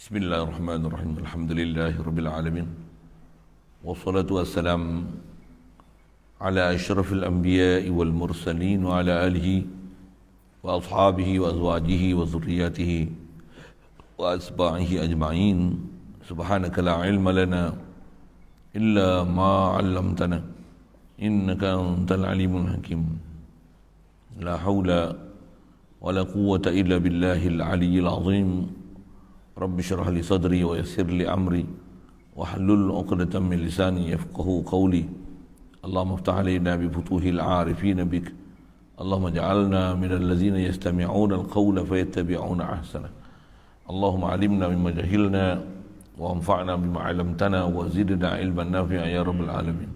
Bismillahirrahmanirrahim. Alhamdulillahirabbil alamin. Wassalatu wassalam ala asyrafil anbiya'i wal mursalin wa ala alihi wa ashabihi wa azwajihi wa zurriyyatihi wa asba'ihi ajma'in. Subhanaka la ilma lana illa ma 'allamtana innaka antal alimul hakim. La haula wa la quwwata illa billahil aliyyil azim. Rabbi syrah li sadri wa yassir li amri wahlul 'uqdatam min lisani yafqahu qawli. Allahumma iftah 'alaina bi futuhil 'arifin bik. Allahumma ij'alna minal ladzina yastami'una al-qawla fayattabi'una ahsana. Allahumma 'allimna mimma jahilna wa anfa'na bima 'allamtana wa zidna 'ilman nafi'a ya rabbal alamin.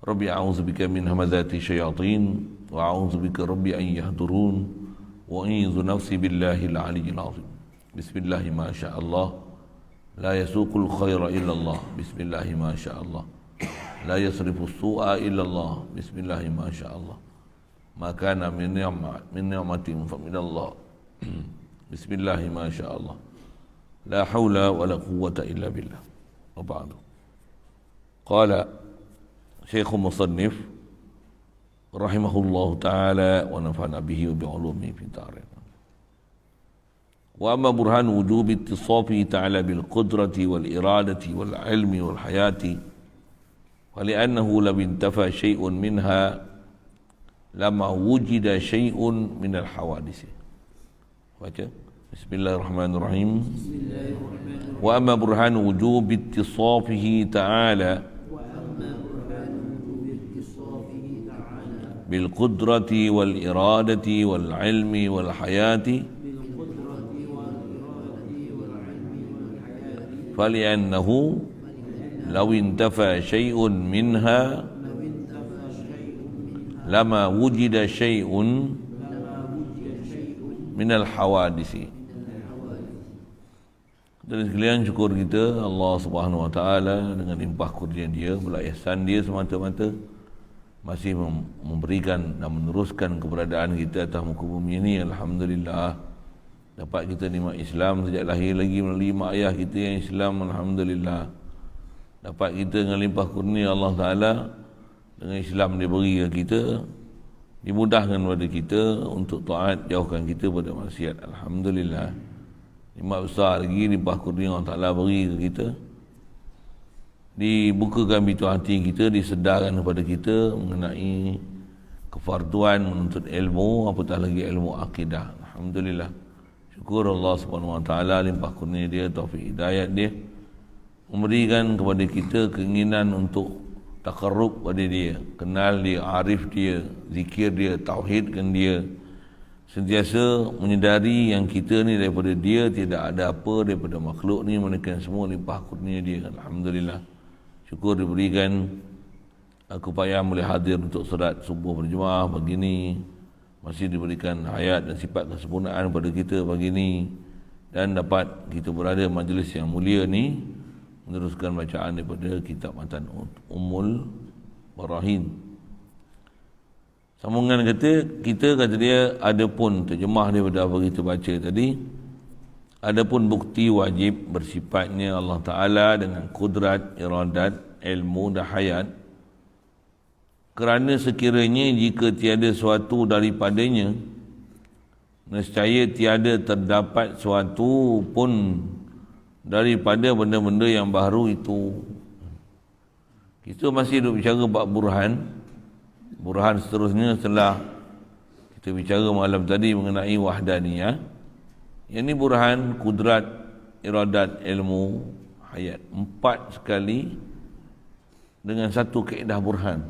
Rabbi a'udzu bika min hamazati syayatin wa a'udzu bika rabbi an yahdurun wa a'udzu nafsi billahi al-'aliyyil 'azim. Bismillahi ma sya'allah. La yasuqul khaira illallah. Bismillahi ma sya'allah. La yasrifu su'a illallah. Bismillahi ma sya'allah. Ma kana min ni'matin fa minallah. Bismillahi ma sya'allah. La hawla wa la quwwata illa billah. Wa ba'du. Qala Syekh Musannif rahimahullahu ta'ala wa nafa'ana bihi wa bi'ulumihi fi ta'ala. Wa amma burhan wujub ittisafi ta'ala bil qudrati wal iradati wal ilmi wal hayati wa li'annahu law intafa syai'un minha lama wujida syai'un min al hawadith. Baca Bismillahirrahmanirrahim. Wa amma burhan wujub ittisafihi ta'ala bil qudrati wal iradati wal ilmi wal hayati فلأنه لو انتفى شيء منها لما وجد شيء من الحوادث. Dan sekalian syukur kita Allah Subhanahu Wa Taala dengan limpah kurnia Dia, belas ihsan Dia semata-mata masih memberikan dan meneruskan keberadaan kita atas muka bumi ini. Alhamdulillah dapat kita nikmat Islam sejak lahir lagi melalui mak ayah kita yang Islam. Alhamdulillah dapat kita dengan limpah kurnia Allah Ta'ala, dengan Islam dia beri ke kita, dimudahkan kepada kita untuk taat, jauhkan kita pada maksiat. Alhamdulillah nikmat besar lagi limpah kurnia Allah Ta'ala beri ke kita, dibukakan pintu hati kita, disedarkan kepada kita mengenai kefarduan menuntut ilmu, apatah lagi ilmu akidah. Alhamdulillah, syukur Allah Subhanahu Wa Taala limpah kurnia Dia, taufik hidayat Dia, memberikan kepada kita keinginan untuk takarrub pada Dia, kenal Dia, arif Dia, zikir Dia, tauhidkan Dia, sentiasa menyedari yang kita ni daripada Dia tidak ada apa daripada makhluk ni melainkan semua limpah kurnia Dia. Alhamdulillah, syukur diberikan aku payah boleh hadir untuk solat subuh berjemaah pagi ni, masih diberikan hayat dan sifat kesempurnaan kepada kita pagi ni, dan dapat kita berada majlis yang mulia ni meneruskan bacaan daripada kitab matan Ummul Barahin. Sambungan kita kata dia, ada pun terjemah daripada apa kita baca tadi, ada pun bukti wajib bersifatnya Allah Ta'ala dengan kudrat, iradat, ilmu dan hayat, kerana sekiranya jika tiada suatu daripadanya, nescaya tiada terdapat suatu pun daripada benda-benda yang baru itu. Kita masih duk bicara bab burhan seterusnya setelah kita bicara malam tadi mengenai wahdaniyah. Yang ni burhan kudrat, iradat, ilmu, hayat, 4 sekali dengan satu kaedah burhan.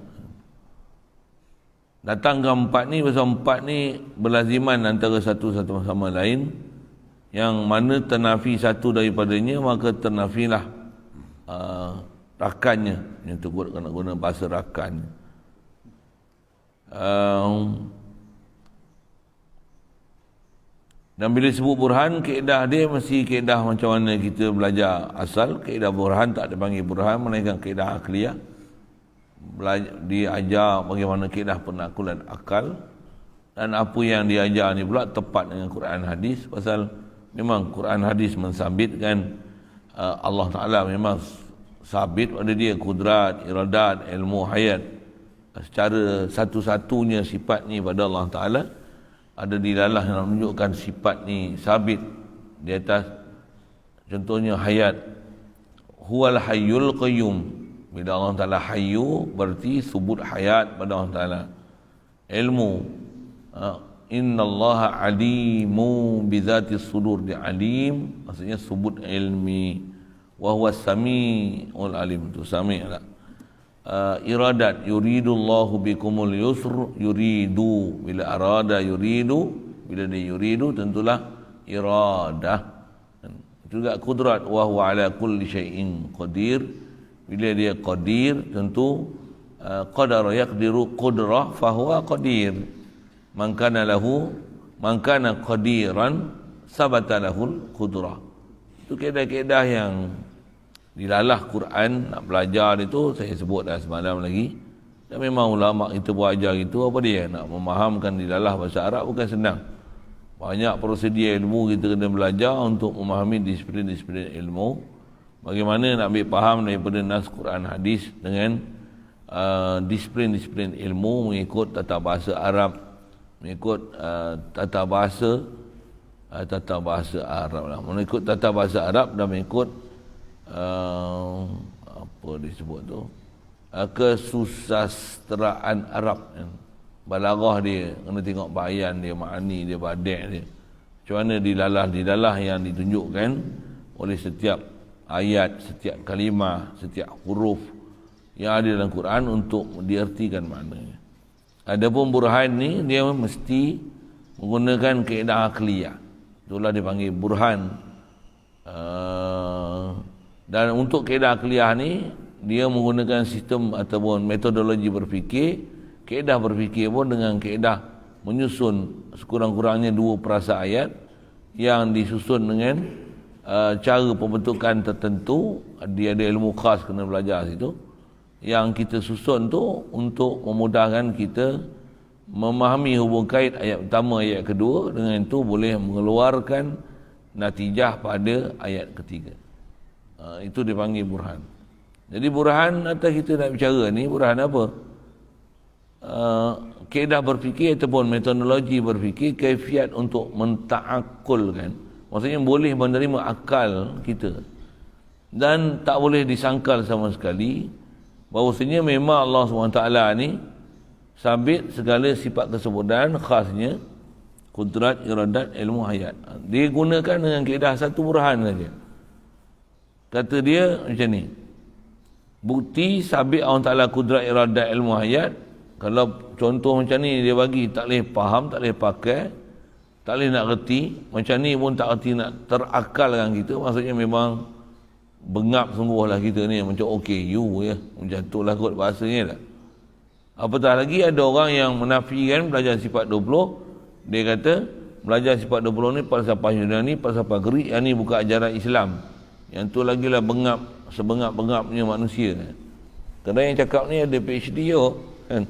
Datang ke 4 ni, pasal 4 ni berlaziman antara satu sama lain, yang mana ternafi satu daripadanya maka ternafilah rakannya, yang tu nak guna bahasa rakan. Dan bila sebut burhan, kaedah dia mesti kaedah macam mana kita belajar asal. Kaedah burhan tak ada panggil burhan, melainkan kaedah akliyah. Diajar bagaimana kaedah penakulan akal, dan apa yang diajar ni pula tepat dengan Quran hadis. Pasal memang Quran hadis mensabitkan Allah Ta'ala memang sabit pada dia kudrat, iradat, ilmu, hayat. Secara satu-satunya sifat ni pada Allah Ta'ala ada dilalah yang menunjukkan sifat ni sabit di atas. Contohnya hayat, huwal hayyul qayyum. Bila Allah Ta'ala hayyu berarti subut hayat pada Allah Ta'ala. Ilmu, innallaha alimu bizati sudur, dia alim maksudnya subut ilmi. Wa huwa sami'ul alim, tu sami' lah. Iradat, yuridullahu bikumul yusr, yuridu, bila arada yuridu, bila dia yuridu tentulah iradah. Juga kudrat, wa huwa ala kulli syai'in qadir, bila dia qadir tentu qadara yaqdiru qudrah fahuwa qadir. Man kana qadiran sabata lahul qudrah. Itu kaedah-kaedah yang dilalah Quran nak belajar itu, saya sebut dah semalam lagi. Dan memang ulama kita buat ajar gitu, apa dia nak memahamkan dilalah bahasa Arab bukan senang. Banyak prosedur ilmu kita kena belajar untuk memahami disiplin-disiplin ilmu. Bagaimana nak ambil faham daripada nas Quran hadis dengan disiplin-disiplin ilmu mengikut tata bahasa Arab, mengikut tata bahasa Arab lah, mengikut tata bahasa Arab dan mengikut apa disebut tu, kesusastraan Arab. Balaghah dia kena tengok bayan dia, makni dia, badek dia, macam mana dilalah yang ditunjukkan oleh setiap ayat, setiap kalimah, setiap huruf yang ada dalam Quran untuk diertikan maknanya. Adapun burhan ni dia mesti menggunakan kaedah akliyah, itulah dipanggil burhan. Dan untuk kaedah akliyah ni dia menggunakan sistem ataupun metodologi berfikir. Kaedah berfikir pun dengan kaedah menyusun sekurang-kurangnya 2 perasa ayat yang disusun dengan cara pembentukan tertentu. Dia ada ilmu khas kena belajar situ, yang kita susun tu untuk memudahkan kita memahami hubung kait ayat pertama, ayat kedua, dengan itu boleh mengeluarkan natijah pada ayat ketiga. Itu dipanggil burhan. Jadi burhan atas kita nak bicara ni, burhan apa? Kaedah berfikir ataupun metodologi berfikir, kaifiat untuk menta'akulkan, maksudnya boleh menerima akal kita dan tak boleh disangkal sama sekali bahawasanya memang Allah SWT ni sabit segala sifat kesebutan khasnya kudrat, iradat, ilmu, hayat. Dia gunakan dengan kaedah satu burhan saja. Kata dia macam ni, bukti sabit Allah Ta'ala kudrat, iradat, ilmu, hayat. Kalau contoh macam ni dia bagi, tak boleh faham, tak boleh pakai, tak boleh nak reti, macam ni pun tak reti nak terakalkan kita, maksudnya memang bengap sungguh lah kita ni, macam OKU ya, macam tu lah kot bahasanya lah. Apatah lagi ada orang yang menafikan belajar sifat 20, dia kata belajar sifat 20 ni falsafah Yunani, falsafah Greek, yang ni bukan ajaran Islam. Yang tu lagi lah bengap, sebengap-bengapnya manusia. Kerana yang cakap ni ada PhD kan?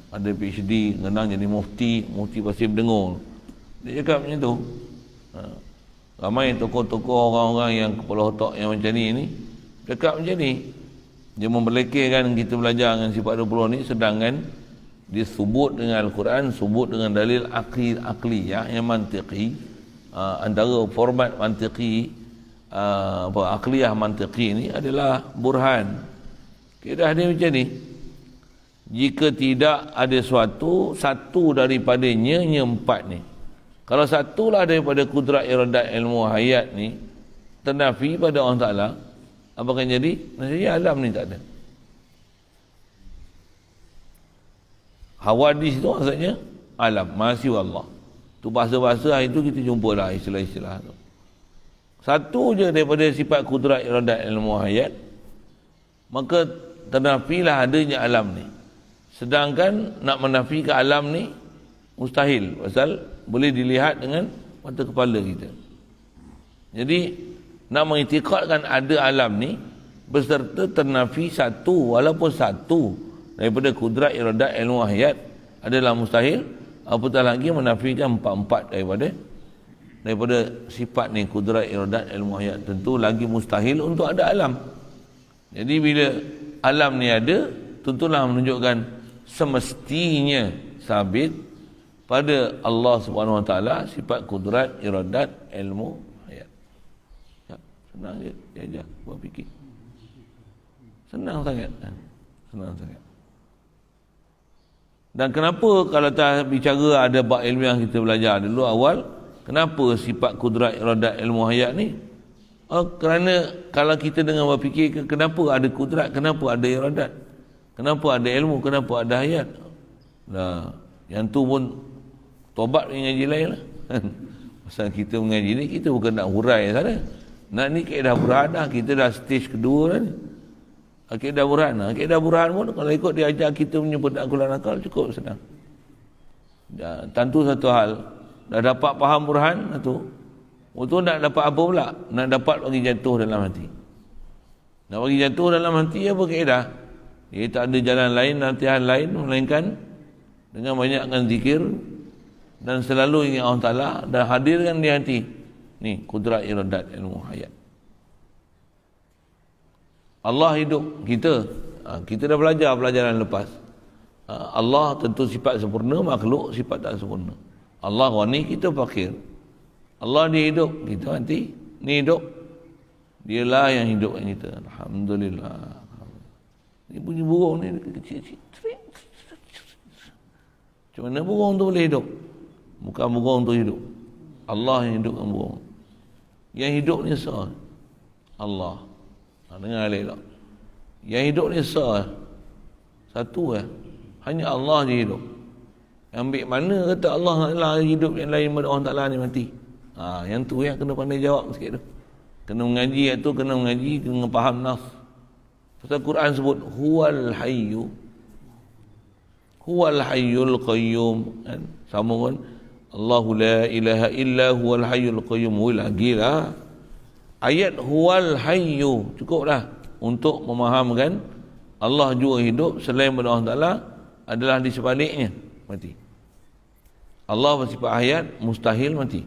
Ada PhD, ngenang jadi mufti Pasir Berdengung. Dia cakap macam tu. Ramai tokoh-tokoh orang-orang yang kepala otak yang macam ni cakap macam ni. Dia membelekehkan kita belajar dengan sifat 20 ni, sedangkan dia sebut dengan Al-Quran, sebut dengan dalil akliyah yang mantiqi. Antara format mantiqi, akliyah mantiqi ni adalah burhan. Kaedah dia macam ni. Jika tidak ada satu daripadanya, empat ni. Kalau satulah daripada kudrat, iradat, ilmu, hayat ni ternafi pada Allah Ta'ala, apa akan jadi? Maksudnya alam ni tak ada. Hawadis tu maksudnya alam, mahasiswa Allah. Tu bahasa-bahasa itu kita jumpa lah istilah-istilah tu. Satu je daripada sifat kudrat, iradat, ilmu, hayat, maka ternafilah adanya alam ni. Sedangkan nak menafikan alam ni mustahil, pasal boleh dilihat dengan mata kepala kita. Jadi nak mengiktikadkan ada alam ni beserta ternafi satu, walaupun satu daripada kudrat, iradat, ilmu, hayat adalah mustahil, apatah lagi menafikan empat-empat daripada daripada sifat ni, kudrat, iradat, ilmu hayat, tentu lagi mustahil untuk ada alam. Jadi bila alam ni ada, tentulah menunjukkan semestinya sabit pada Allah Subhanahu Wa Taala sifat kudrat, iradat, ilmu hayat. Ya, senang je dia ajar buat fikir. Senang sangat. Senang sangat. Dan kenapa kalau tak bicara ada bab ilmiah kita belajar dulu awal, kenapa sifat kudrat, iradat, ilmu hayat ni? Kerana kalau kita dengan berfikir, kenapa ada kudrat, kenapa ada iradat, kenapa ada ilmu, kenapa ada hayat. Nah, yang tu pun tobat mengaji lain lah. Pasal kita mengaji ni, kita bukan nak hurai sana. Nak ni kaedah burhan dah, kita dah stage kedua dah ni. Kaedah burhan pun kalau ikut dia ajar kita punya penaklukan akal cukup senang. Tentu satu hal, dah dapat faham burhan tu, untuk nak dapat apa pula? Nak dapat bagi jatuh dalam hati. Nak bagi jatuh dalam hati apa kaedah? Dia tak ada jalan lain, latihan lain melainkan dengan banyakkan zikir dan selalu ingat Allah Ta'ala dan hadirkan di hati ni kudrat, iradat, ilmu hayat. Allah hidup kita. Kita dah belajar pelajaran lepas. Allah tentu sifat sempurna, makhluk sifat tak sempurna. Allah ghani, kita fakir. Allah dia hidup, kita mati. Ni hidup, dialah yang hidupkan kita. Alhamdulillah. Ni bunyi burung ni kecil-kecil. Macam mana burung tu boleh hidup? Bukan burung tu hidup, Allah yang hidupkan burung. Yang hidup ni sah Allah. Dengar elok. Yang hidup ni sah satu hanya Allah je hidup. Ambil mana kata Allah lah hidup, yang lain pada orang Ta'ala ni mati. Yang tu yang kena pandai jawab sikit tu. Kena mengaji tu, kena mengaji, kena faham nas. Pasal Quran sebut huwal hayyu, huwal hayyul qayyum kan? Sama kan Allahu la ilaha illa huwal hayyul qayyum. Lagi lah ayat huwal hayyu cukup dah untuk memahamkan Allah juga hidup, selain pada Allah Ta'ala adalah di sebaliknya mati. Allah bersifat hayat, mustahil mati.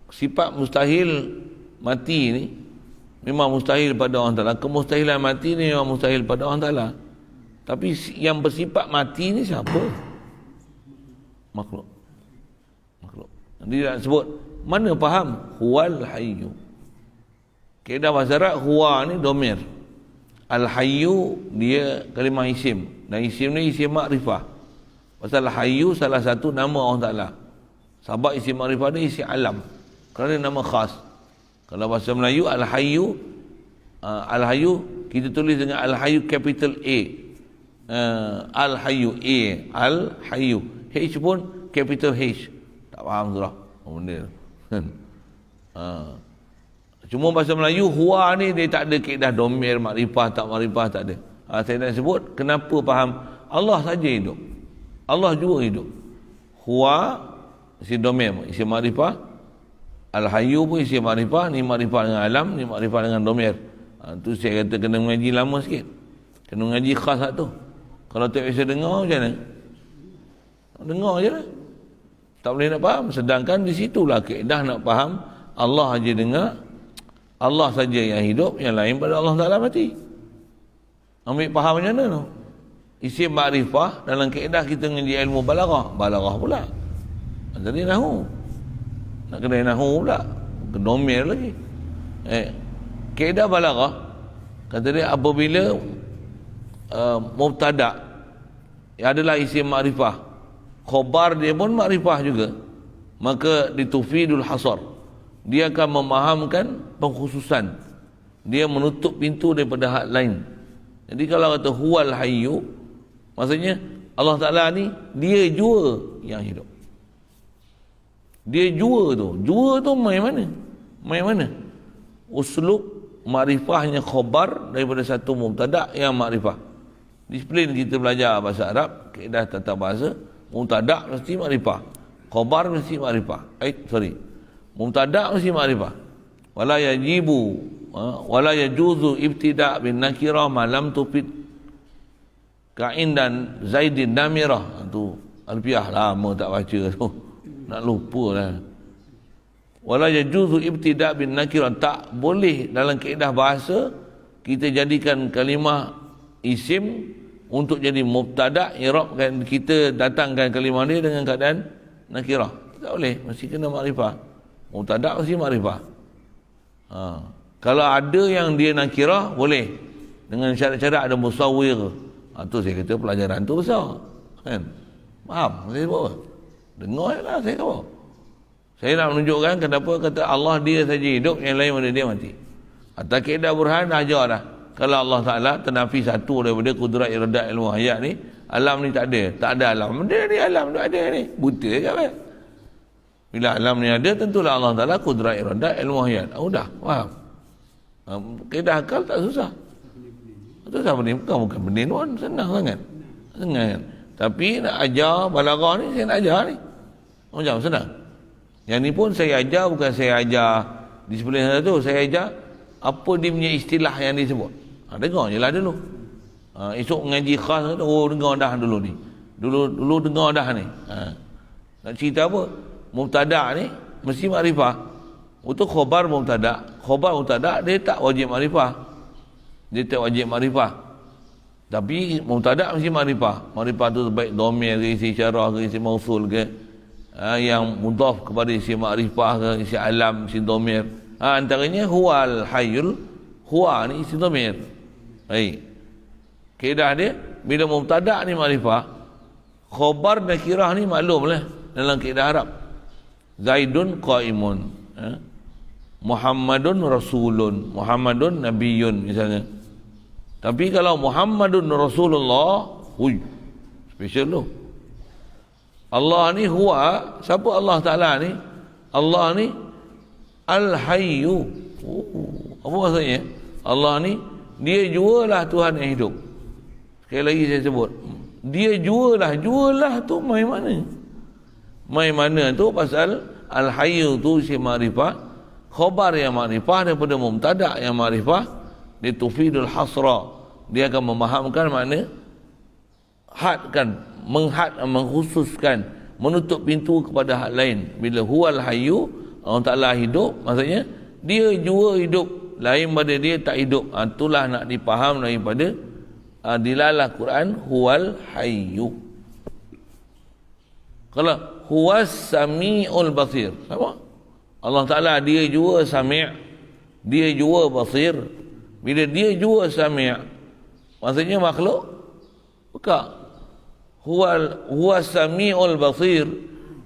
Sifat mustahil mati ni memang mustahil pada Allah Ta'ala. Kemustahilan mati ni memang mustahil pada Allah Ta'ala. Tapi yang bersifat mati ni siapa? Makhluk. Dia nak sebut, mana faham? Huwal hayyu. Kaedah bahasa Arab, huwa ni domir. Al-hayyu dia kalimah isim. Dan isim ni isim makrifah. Pasal hayyu salah satu nama Allah Ta'ala. Sebab isim makrifah dia isim alam. Kerana nama khas. Kalau bahasa Melayu, al-hayyu, al-hayyu kita tulis dengan al-hayyu capital A. Al-hayyu A, al-hayyu. H pun capital H. Tak faham surah benda. Cuma bahasa Melayu huwa ni dia tak ada kaedah domir, makrifah, tak makrifah, tak ada. Saya nak sebut kenapa faham Allah saja hidup, Allah juga hidup. Huwa isi domir, isi makrifah. Al-hayyu pun isi makrifah. Ni makrifah dengan alam, ni makrifah dengan domir. Tu saya kata kena mengaji lama sikit, kena mengaji khas lah tu. Kalau tak biasa dengar macam mana? Dengar je lah, tak boleh nak faham. Sedangkan di situlah kaedah nak faham Allah aja dengar, Allah saja yang hidup, yang lain pada Allah Ta'ala mati. Ambil faham macam mana tu? Isim makrifah dalam kaedah kita mengaji ilmu balaghah. Balaghah pula jadi nahu, nak kena nahu pula, domir lagi. Kaedah balaghah kata dia apabila mubtada adalah isim makrifah, khabar dia pun makrifah juga, maka ditufidul hasar, dia akan memahamkan pengkhususan, dia menutup pintu daripada hak lain. Jadi kalau kata huwal hayyu, maksudnya Allah Ta'ala ni dia jua yang hidup. Dia jua tu main mana? Main mana? Uslub makrifahnya khabar daripada satu mubtada yang makrifah. Disiplin kita belajar bahasa Arab, kaedah tata bahasa, mubtada mesti makrifah, khabar mesti makrifah. Mubtada mesti makrifah. Wala yajibu wala yajuzu ibtida' bin nakirah ma lam tufid ka'in dan zaidin namirah. Tu alfiah lama tak baca tu, nak lupa lah. Wala yajuzu ibtida' bin nakirah, tak boleh dalam kaedah bahasa kita jadikan kalimah isim untuk jadi mubtada', i'rabkan, kita datangkan kalimah dia dengan keadaan nakirah. Tak boleh, mesti kena makrifah. Mubtada' mesti makrifah. Kalau ada yang dia nakirah, boleh dengan syarat-syarat ada musawwir. Tu saya kata pelajaran tu besar, kan? Faham saya sebut apa? Dengar lah saya kata. Saya nak menunjukkan kenapa kata Allah dia saja hidup, yang lain mana dia mati. Atas kaedah burhan ajar dah. Kalau Allah Ta'ala ternafi satu daripada kudrat iradat ilmu hayat ni, alam ni tak ada. Tak ada alam. Benda ni alam tak ada ni. Buta ke apa? Bila alam ni ada, tentulah Allah Ta'ala kudrat iradat ilmu hayat. Dah, faham? Kaedah akal tak susah. Susah benda, bukan benda pun senang sangat. Senang kan? Tapi nak ajar balaghah ni, saya nak ajar ni. Macam senang. Yang ni pun saya ajar, bukan saya ajar di sebelah sana tu. Saya ajar apa dia punya istilah yang disebut. Dengar je lah dulu. Esok mengaji khas, dengar dah dulu ni. Dulu dengar dah ni. Nak cerita apa? Mubtada' ni mesti makrifah. Untuk khabar mubtada'. Khabar mubtada' dia tak wajib makrifah. Dia tak wajib makrifah. Tapi mubtada' mesti makrifah. Makrifah tu baik dhamir ke, isi isyarah ke, isi mausul ke, yang mudhaf kepada isi makrifah ke, isi alam, isi dhamir. Antaranya huwal hayyul, huwa ni isi dhamir. Baik. Kaedah dia bila mubtada' ni makrifah, khabar nakirah ni maklumlah dalam kaedah Arab. Zaidun qaimun, Muhammadun rasulun, Muhammadun nabiyyun misalnya. Tapi kalau Muhammadun Rasulullah, special tu. Allah ni huwa, siapa Allah Ta'ala ni? Allah ni Al-Hayyu. Apa maksudnya? Allah ni, dia jualah Tuhan yang hidup. Sekali lagi saya sebut. Dia jualah tu mai mana? Mai mana tu pasal Al-Hayyu tu si makrifah, khabar yang makrifah daripada mubtada' yang makrifah, dia tufidul hasra. Dia akan memahamkan makna hadkan, mengkhususkan, menutup pintu kepada hal lain. Bila huwal hayyu, Allah Ta'ala hidup, maksudnya dia jua hidup, lain pada dia tak hidup. Itulah nak dipaham daripada dilalah Quran huwal hayyu. Kalau huwas sami'ul basir, sama? Allah Ta'ala dia jua sami', dia jua basir. Bila dia jua sami', maksudnya makhluk? Bukan. Huwa sami'ul basir,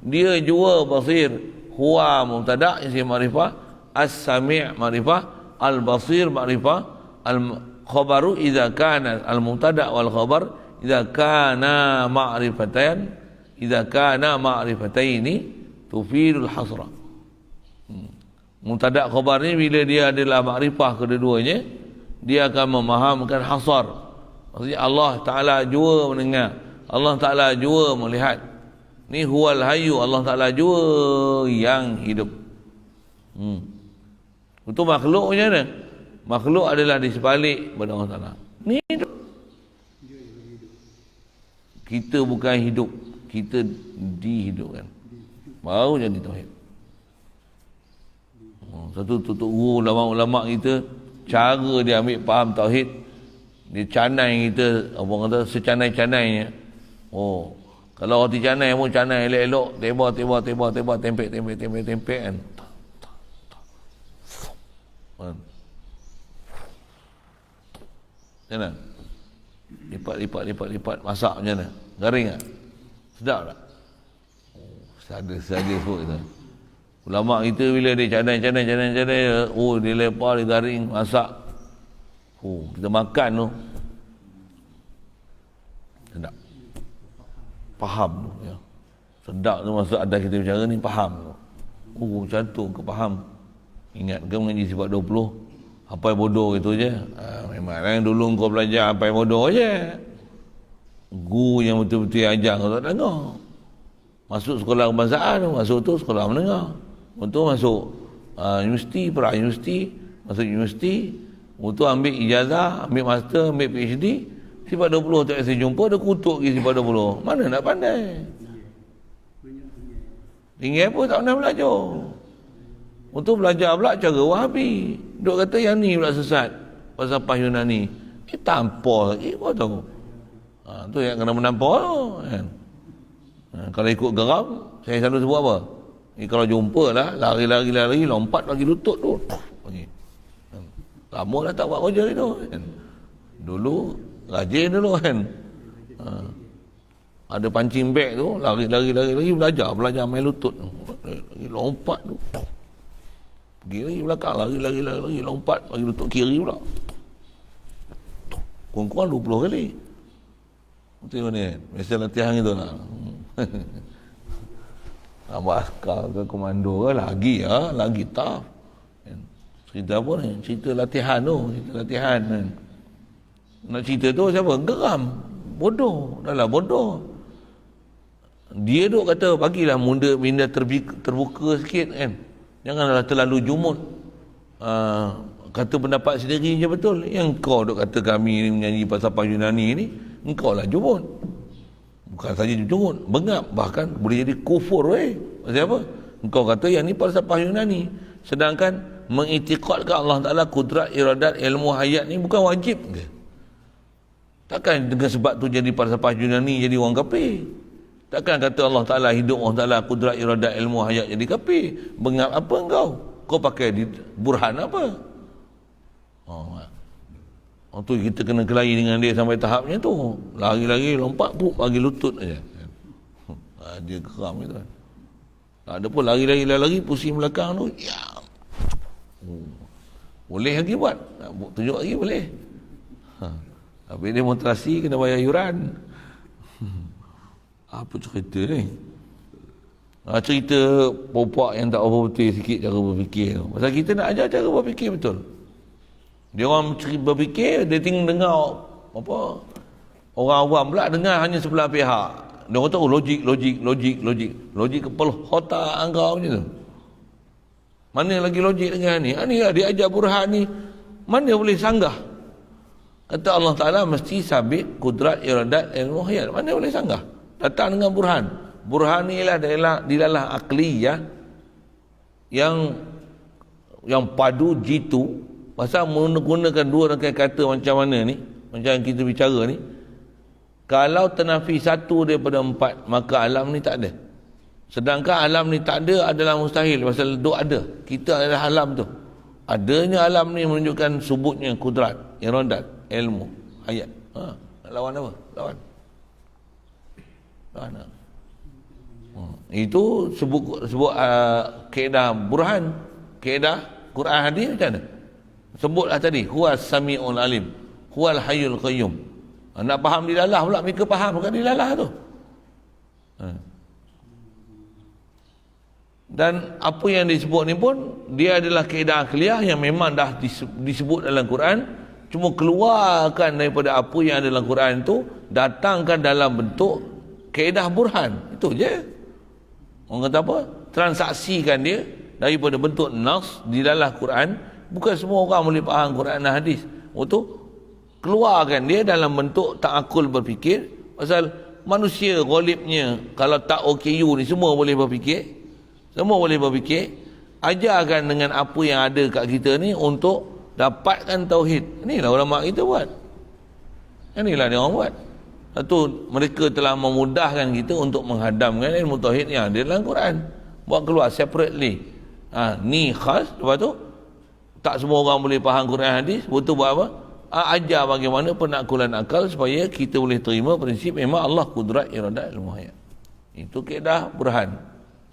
dia jua basir. Huwa mubtada' isi ma'rifah, as-sami' ma'rifah, al-basir ma'rifah, al-khabaru idza kana al-mubtada' wal khabar idza kana ma'rifatan, idza kana ma'rifataini tufidul hasra. Mubtada' khabar ni bila dia adalah ma'rifah kedua-duanya, dia akan memahamkan hasar. Maksudnya Allah Ta'ala jua mendengar, Allah Ta'ala jua melihat. Ni huwal hayyu, Allah Ta'ala jua yang hidup. Itu makhluk macam mana? Makhluk adalah di sebalik pada Allah Ta'ala. Ni hidup. Kita bukan hidup, kita dihidupkan. Baru jadi tauhid. Satu tutup guru ulama-ulama kita, cara dia ambil faham tauhid, dia canai kita, apa kata, secanai-canainya. Kalau roti canai pun canai elok-elok, tebak, tempek kan. Macam mana? Lipat, masak macam mana? Garing tak? Sedap tak? Sada sebut kita. Ulama kita bila dia canai, dia lepar, dia garing, masak. Kita makan tu sedap. Faham tu ya. Sedap tu maksud ada kita bicara ni faham tu. Macam tu ke faham. Ingat ke mengaji sifat 20? Hafal bodoh gitu je. Memang yang dulu kau belajar hafal bodoh je. Guru yang betul-betul ajar kau tak dengar. Masuk sekolah kebangsaan tu, masuk tu sekolah menengah. Untuk masuk universiti, pra-universiti, masuk universiti, untuk ambil ijazah, ambil master, ambil PhD. Sifat 20 tak saya jumpa, dia kutuk lagi sifat 20. Mana nak pandai? Tinggal pun tak pernah belajar. Untuk belajar pula cara Wahabi. Duk kata yang ni pula sesat. Falsafah Yunani. Tanpa lagi kau tahu. Tu yang kena menampar tu kan. Kalau ikut geram, saya selalu sebut apa? Kalau jumpa lah, lari, lompat bagi lutut tu. Lama dah tak buat kerja itu kan. Dulu rajin dulu kan. Ada pancing beg tu, lari belajar main lutut tu. Lompat tu. Pergi lagi belakang, lari, lompat bagi lutut kiri pula. Kurang-kurang 20 kali. Tengok ni, biasa latihan gitu lah. Askar ke komando ke lagi tough. Cerita apa ni? Cerita latihan tu, kan. Nak cerita tu siapa? Geram. Bodoh, dah lah bodoh. Dia duk kata bagilah minda terbuka sikit kan. Janganlah terlalu jumut. Kata pendapat sendiri je betul. Yang kau duk kata kami ni menyanyi falsafah Yunani ni, engkau lah jumut. Bukan saja jumut, bengap, bahkan boleh jadi kufur Pasal apa? Engkau kata yang ni falsafah Yunani. Sedangkan mengiktikadkan Allah Ta'ala kudrat, iradat, ilmu hayat ni bukan wajib ke? Takkan dengan sebab tu jadi falsafah Yunani jadi orang kafir. Takkan kata Allah Ta'ala hidup, Allah Ta'ala kudrat, iradat, ilmu hayat jadi kafir. Bengap apa engkau? Kau pakai burhan apa? Tu kita kena kelahi dengan dia sampai tahapnya tu. Lari, lompat, bagi lutut aja. Dia geram gitu kan. Tak ada pun lari, pusing belakang tu. Ya. Boleh lagi buat. Tunjuk lagi boleh. Tapi demonstrasi kena bayar yuran. Apa cerita ni? Cerita popak yang tak betul sikit cara berfikir tu. Pasal kita nak ajar cara berfikir betul. Dia orang berfikir, dia tinggal dengar apa? Orang awam pula dengar hanya sebelah pihak. Dia kata logik kepala otak engkau macam tu. Mana lagi logik dengan ni? Ni lah dia ajar burhan ni. Mana boleh sanggah? Kata Allah Ta'ala mesti sabit kudrat, iradat, ilmu hayat. Mana boleh sanggah? Datang dengan burhan. Burhan ni lah dilalah akliyah yang padu jitu. Pasal menggunakan dua rangkaian kata macam mana ni, macam yang kita bicara ni, kalau ternafi satu daripada empat, maka alam ni tak ada. Sedangkan alam ni tak ada adalah mustahil. Pasal duk ada. Kita adalah alam tu. Adanya alam ni menunjukkan subutnya kudrat, iradat, ilmu, hayat. Nak lawan apa? Lawan. Itu sebut kaedah burhan, kaedah Quran hadis macam mana? Sebutlah tadi, huwas sami'ul alim, huwal hayyul qayyum. Nak faham dilalah pula, mereka faham bukan dilalah tu. Dan apa yang disebut ni pun, dia adalah kaedah akliyah yang memang dah disebut dalam Quran, cuma keluarkan daripada apa yang ada dalam Quran tu, datangkan dalam bentuk kaedah burhan. Itu je. Orang kata apa? Transaksikan dia daripada bentuk nas dilalah Quran. Bukan semua orang boleh faham Quran dan hadis. Untuk keluarkan dia dalam bentuk ta'akul berfikir. Pasal manusia ghalibnya, kalau tak OKU ni semua boleh berfikir. Semua boleh berfikir. Ajarkan dengan apa yang ada kat kita ni untuk dapatkan tauhid. Inilah ulama kita buat. Inilah dia orang buat. Satu, mereka telah memudahkan kita untuk menghadamkan ilmu tauhid yang ada dalam Quran. Buat keluar separately. Ni khas. Lepas tu tak semua orang boleh faham Quran hadis. Betul buat apa? Ajar bagaimana penakkulan akal supaya kita boleh terima prinsip memang Allah kudrat, iradat, ilmu hayat. Itu kaedah burhan.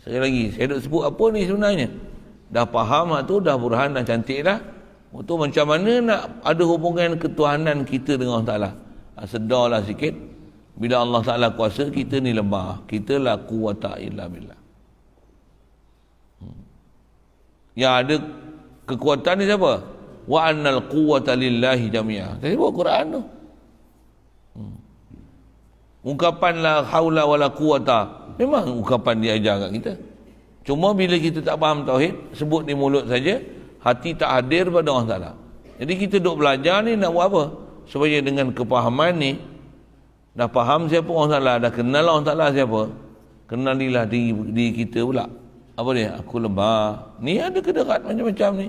Sekali lagi, saya nak sebut apa ni sebenarnya? Dah faham tu, dah burhan, dah cantik dah. Betul macam mana nak ada hubungan ketuhanan kita dengan Allah Ta'ala. Sedarlah sikit. Bila Allah Ta'ala kuasa, kita ni lemah. Kita la quwata illa billah. Yang ada kekuatan ni siapa? Wa annal quwwata lillahi jami'ah. Tadi buat Quran tu. Ungkapan la haula wala quwwata memang ungkapan dia ajar kat kita. Cuma bila kita tak faham tauhid, sebut di mulut saja, hati tak hadir pada Allah Ta'ala. Jadi kita duk belajar ni nak buat apa? Supaya dengan kepahaman ni, dah faham siapa Allah Ta'ala, dah kenal Allah Ta'ala siapa, kenalilah diri kita pula. Apa dia? Aku lemah. Ni ada kedekat macam-macam ni.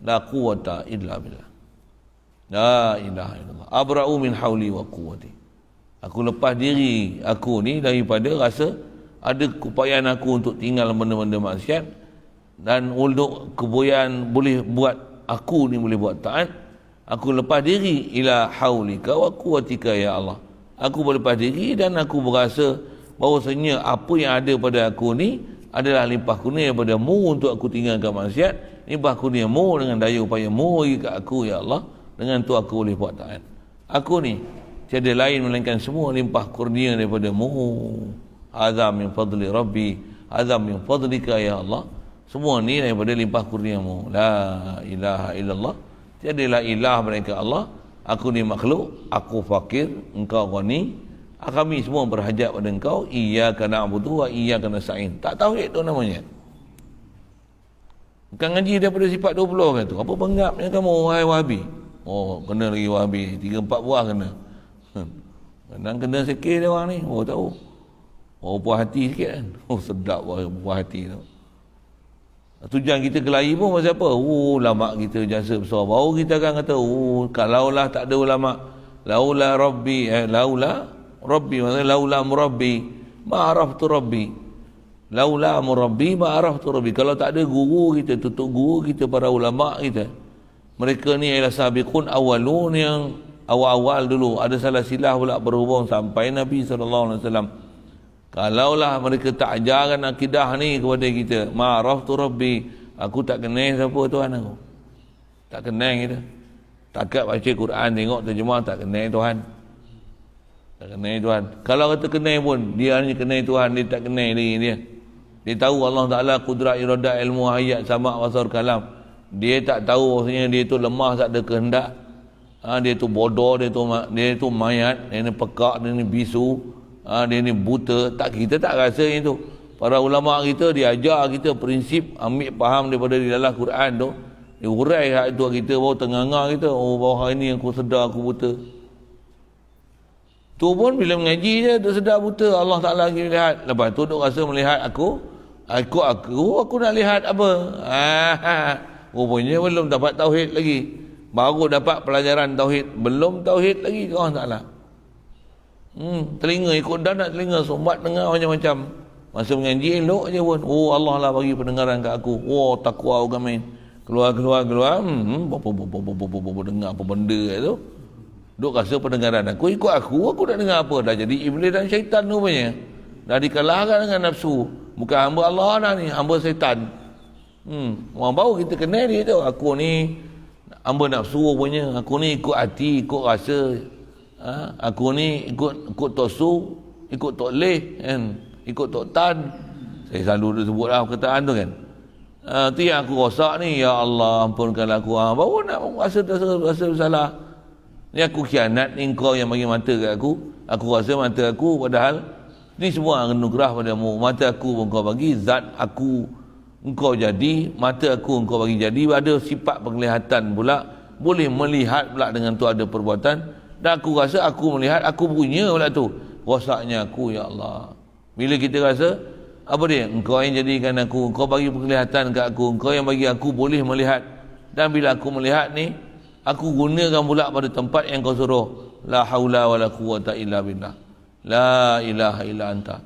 La quwata illa billah. La ilaha illallah. Abra'u min hauli wa quwwati. Aku lepas diri aku ni daripada rasa ada keupayaan aku untuk tinggal benda-benda maksiat, dan untuk keupayaan boleh buat aku ni boleh buat taat. Aku lepas diri ila haulika wa quwwatika ya Allah. Aku berlepas diri dan aku berasa bahawasanya apa yang ada pada aku ni adalah limpah kurnia daripada-Mu untuk aku tinggalkan maksiat. Limpah kurnia-Mu dengan daya upaya-Mu bagi kat aku ya Allah. Dengan tu aku boleh buat taat. Aku ni tiada lain melainkan semua limpah kurnia daripada-Mu. Azam min fadli Rabbi, azam min fadlika ya Allah. Semua ni daripada limpah kurnia-Mu. La ilaha illallah. Tiadalah ilah melainkan Allah. Aku ni makhluk, aku fakir, engkau ghani. Kami semua berhajat pada engkau. Iyyaka na'budu wa iyyaka nasta'in. Tak tauhid tu namanya. Bukan ngaji daripada sifat 20 kan tu. Apa penggapnya kamu wahai Wahabi? Oh, kena lagi Wahabi. 3-4 buah kena. Kadang kena sikit dia orang ni. Oh, tahu. Oh, puas hati sikit kan. Oh, sedap puas hati tu. Tujuan kita kelahi pun pasal apa? Oh, ulama kita jasa besar. Baru kita akan kata, oh, kalaulah tak ada ulama, laula rabbi, laula rabbi, maksudnya laula murabbi, ma'araftu rabbi. Laula murabbi, ma'araftu rabbi. Kalau tak ada guru kita, tutup guru kita, para ulama kita, mereka ni ialah sabiqun awalun, yang awal-awal dulu. Ada salah silah pula berhubung sampai Nabi SAW. Kalaulah mereka tak ajarkan akidah ni kepada kita, ma'araftu rabbi, aku tak kenal siapa Tuhan aku. Tak kenal kita. Takat baca Quran, tengok terjemah, tak kenal Tuhan. Tak kenal Tuhan. Kalau kata kenal pun, dia hanya kenal Tuhan, dia tak kenal diri dia. Dia tahu Allah Ta'ala kudrat, iradat, ilmu, hayat, sama' wasar, kalam. Dia tak tahu maksudnya dia tu lemah, tak ada kehendak. Dia tu bodoh, dia tu mayat, dia ni pekak, dia ni bisu. Dia ni buta. Tak, kita tak rasa itu. Para ulama kita dia ajar kita prinsip, ambil faham daripada di dalam Quran tu. Dia urai hak itu kita, baru tengah-ngah kita, oh baru hari ni aku sedar aku buta. Tu pun bila mengaji je tu sedar buta, Allah Ta'ala lagi lihat. Lepas tu duk rasa melihat aku nak lihat apa? Rupanya belum dapat tauhid lagi. Baru dapat pelajaran tauhid, belum tauhid lagi ke Allah Ta'ala. Telinga ikut dan nak telinga, sumbat dengar macam-macam. Masa mengaji elok je pun, oh Allah lah bagi pendengaran kat aku. Oh, takwa orang main. Keluar dengar apa benda tu. Duk rasa pendengaran aku ikut aku nak dengar apa. Dah jadi iblis dan syaitan rupanya. Dah dikalahkan dengan nafsu. Bukan hamba Allah dah ni, hamba syaitan. Orang baru kita kenal dia tu. Aku ni hamba nafsu rupanya. Aku ni ikut hati, ikut rasa. Aku ni ikut Tok Su, ikut Tok Leh kan, ikut Tok Tan. Saya selalu sebutlah perkataan tu kan. Tu yang aku rosak ni, ya Allah ampunkanlah aku. Baru nak rasa bersalah. Ni aku khianat ni, engkau yang bagi mata kat aku. Aku rasa mata aku, padahal ni semua anugerah padamu. Mata aku pun kau bagi, zat aku engkau jadi, mata aku engkau bagi jadi. Ada sifat penglihatan pula, boleh melihat pula dengan tu ada perbuatan. Dan aku rasa aku melihat, aku punya pula tu. Rosaknya aku, ya Allah. Bila kita rasa, apa dia? Engkau yang jadikan aku, engkau bagi penglihatan kat aku, engkau yang bagi aku boleh melihat. Dan bila aku melihat ni, aku gunakan pula pada tempat yang kau suruh. La haula wa la quwata illa billah. La ilaha illa anta.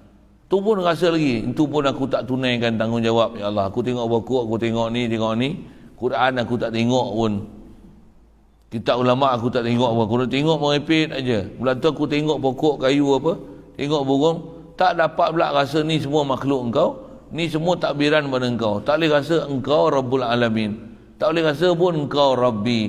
Tu pun rasa lagi, itu pun aku tak tunaikan tanggungjawab, ya Allah. Aku tengok pokok, aku tengok ni. Quran aku tak tengok pun. Kitab ulama aku tak tengok apa. Aku nak tengok merepit aja. Bulan tu aku tengok pokok kayu apa, tengok burung, tak dapat pula rasa ni semua makhluk engkau, ni semua takbiran pada engkau. Tak boleh rasa engkau Rabbul Alamin. Tak boleh rasa pun engkau Rabbi.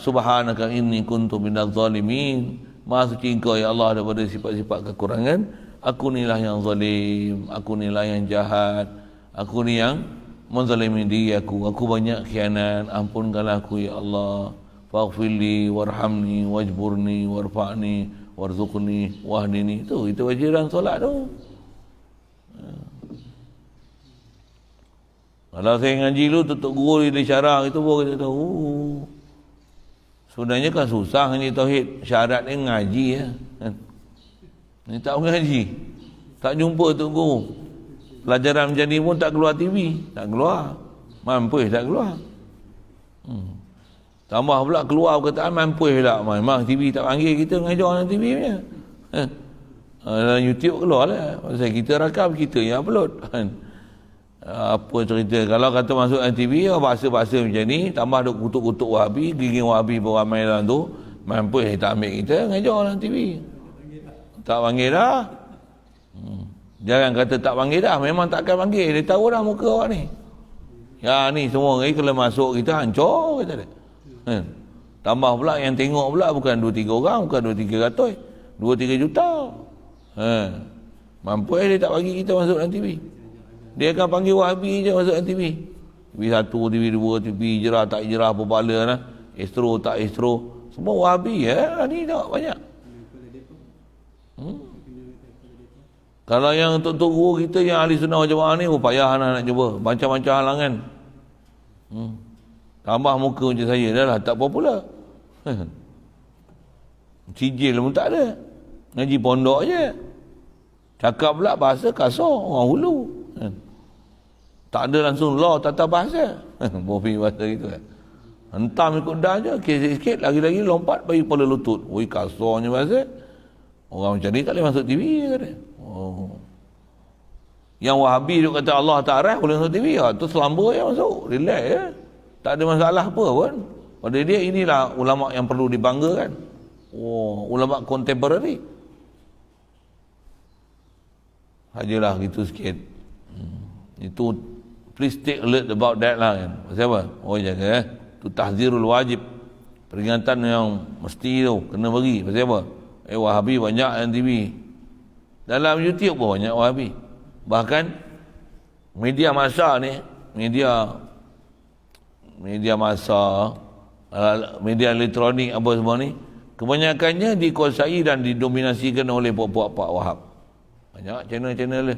Subhanaka inni kuntu minaz zalimin. Maha suci engkau ya Allah daripada sifat-sifat kekurangan. Aku ni lah yang zalim, aku ni lah yang jahat, aku ni yang menzalimi diri aku. Aku banyak khianat, ampunkanlah aku ya Allah. Faghfirli warhamni wajburni warfa'ni warzuqni wahdini. Tu itu wajiran solat tu. Kalau saya ngaji dulu tutup guru di syarah itu baru kita tahu. Sebenarnya kan susah ngaji tauhid. Syaratnya ngaji ya. Ni tak ngaji. Tak jumpa tu guru. Pelajaran macam ni pun tak keluar TV. Tak keluar. Mampus tak keluar. Tambah pula keluar perkataan mampus tak. Memang TV tak panggil kita mengajar dalam TV punya. Dalam YouTube keluar lah. Pasal kita rakam, kita yang upload. Apa cerita. Kalau kata masuk dalam TV, bahasa-bahasa macam ni, tambah duk kutuk-kutuk Wahabi, gigi Wahabi pun ramai dalam tu, mampus tak ambil kita mengajar dalam TV. Tak panggil dah. Jangan kata tak panggil dah. Memang tak akan panggil. Dia tahu dah muka awak ni. Ya ni semua ni kalau masuk kita hancur kata dia. Tambah pula yang tengok pula bukan 2-3 orang, bukan 2-3 ratus, 2-3 juta. Mampu dia tak bagi kita masuk dalam TV. Dia akan panggil Wahabi je masuk dalam TV. TV1, TV2, TV hijrah tak hijrah apa bala lah. Astro tak astro. Semua Wahabi ya. Ni tengok banyak. Kalau yang untuk guru kita yang ahli sunnah jemaah ni, payah nak jumpa. Macam-macam halangan. Tambah muka macam saya dah lah, tak apa pula. Sijil pun tak ada. Ngaji pondok je. Cakap pula bahasa kasar, orang hulu. Tak ada langsung law tata bahasa. Bofi bahasa gitu kan. Hentam ikut dah je, sikit-sikit, lagi-lagi lompat bagi kepala lutut. Oi, kasarnya bahasa. Orang macam ni tak boleh masuk TV kata. Yang Wahabi dia kata Allah tak arah boleh masuk TV, tu selamba je masuk, relax je. Tak ada masalah apa pun. Pada dia inilah ulama yang perlu dibanggakan. Ulama kontemporari. Hajalah gitu sikit. Itu please take alert about that lah kan. Pasal apa? Jaga tu tahzirul wajib. Peringatan yang mesti tu kena bagi. Pasal apa? Wahabi banyak dalam TV. Dalam YouTube pun banyak Wahabi. Bahkan media massa ni, media massa, media elektronik apa semua ni, kebanyakannya dikuasai dan didominasikan oleh puak-puak Wahab. Banyak channel-channel dia.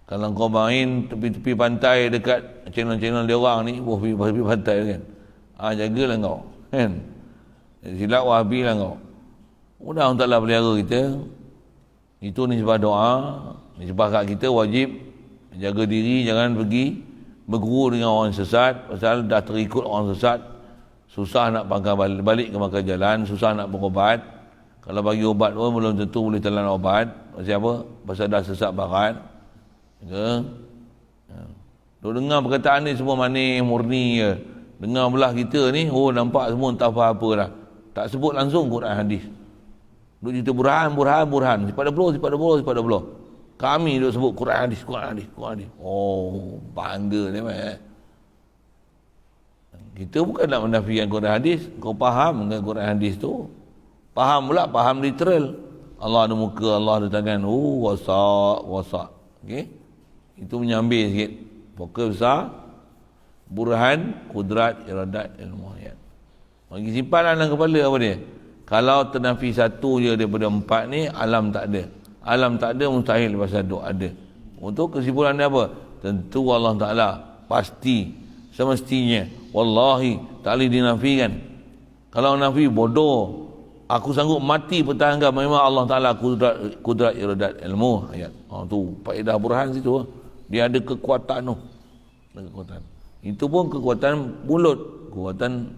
Kalau kau main tepi-tepi pantai dekat channel-channel dia orang ni, tepi pantai kan. Jagalah kau. Kan? Silap Wahabi lah kau. Mudah untuk Allah pelihara kita. Itu nisbah doa, nisbah kat kita wajib jaga diri, jangan pergi berguru dengan orang sesat. Pasal dah terikut orang sesat, susah nak pangkal balik ke makan jalan, susah nak berobat. Kalau bagi obat pun belum tentu boleh telan obat. Pasal apa? Pasal dah sesat barat. Duk dengar perkataan ni semua manis, murni je. Dengar belah kita ni, nampak semua entah apa-apa dah. Tak sebut langsung Quran hadis. Duk cerita burhan. Sifat dah belah. Kami duk sebut Quran hadis. Bangga ni kita bukan nak menafikan Quran hadis. Kau faham dengan Quran hadis tu. Faham pula, faham literal. Allah ada muka, Allah ada tangan. Wasak. Okey. Itu menyambil sikit. Fokus besar. Burhan, kudrat, iradat, ilmu ayat. Bagi simpan dalam kepala apa dia? Kalau ternafi satu je daripada 4 ni, alam tak ada. Alam tak ada, mustahil lepas duk ada. Untuk kesimpulan dia apa? Tentu Allah Ta'ala pasti, semestinya, wallahi tak boleh dinafikan. Kalau nafi bodoh, aku sanggup mati pertahankan memang Allah Ta'ala kudrat iradat ilmu ayat. Tu faedah burhan situ. Dia ada kekuatan tu. Ada kekuatan. Itu pun kekuatan mulut, kekuatan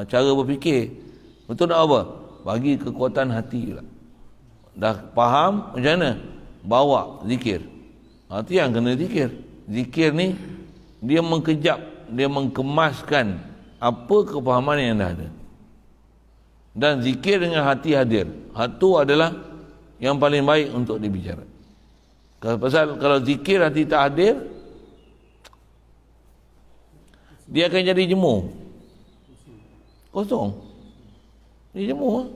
cara berfikir. Betul nak apa? Bagi kekuatan hati pula. Dah faham macam mana? Bawa zikir. Itu yang kena zikir. Zikir ni dia mengkejap, dia mengkemaskan apa kefahaman yang dah ada. Dan zikir dengan hati hadir. Itu adalah yang paling baik untuk dibicara. Pasal kalau zikir hati tak hadir, dia akan jadi jemu. Kosong. Dia jemu.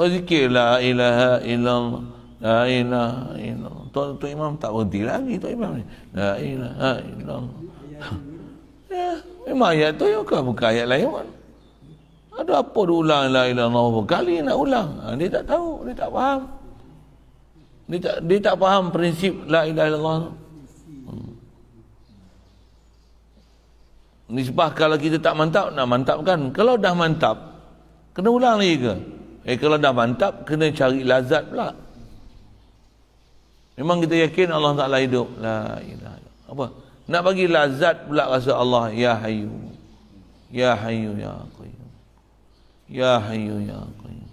Zikir la ilaha illallah, la ilaha illallah. Tok Imam tak berhenti lagi Tok Imam ni. La ilaha illallah. Memang ayat tu bukan ayat lain pun. Ada apa dia ulang la ilaha illallah berapa kali nak ulang? Dia tak tahu, dia tak faham. Dia tak faham prinsip la ilaha illallah. Nisbah kalau kita tak mantap, nak mantapkan. Kalau dah mantap, kena ulang lagi ke? Kalau dah mantap, kena cari lazat pula. Memang kita yakin Allah Ta'ala hidup. La ilaha illallah. Apa? Nak bagi lazat pula rasa Allah. Ya Hayyu. Ya Hayyu Ya Qayyum. Ya Hayyu Ya Qayyum.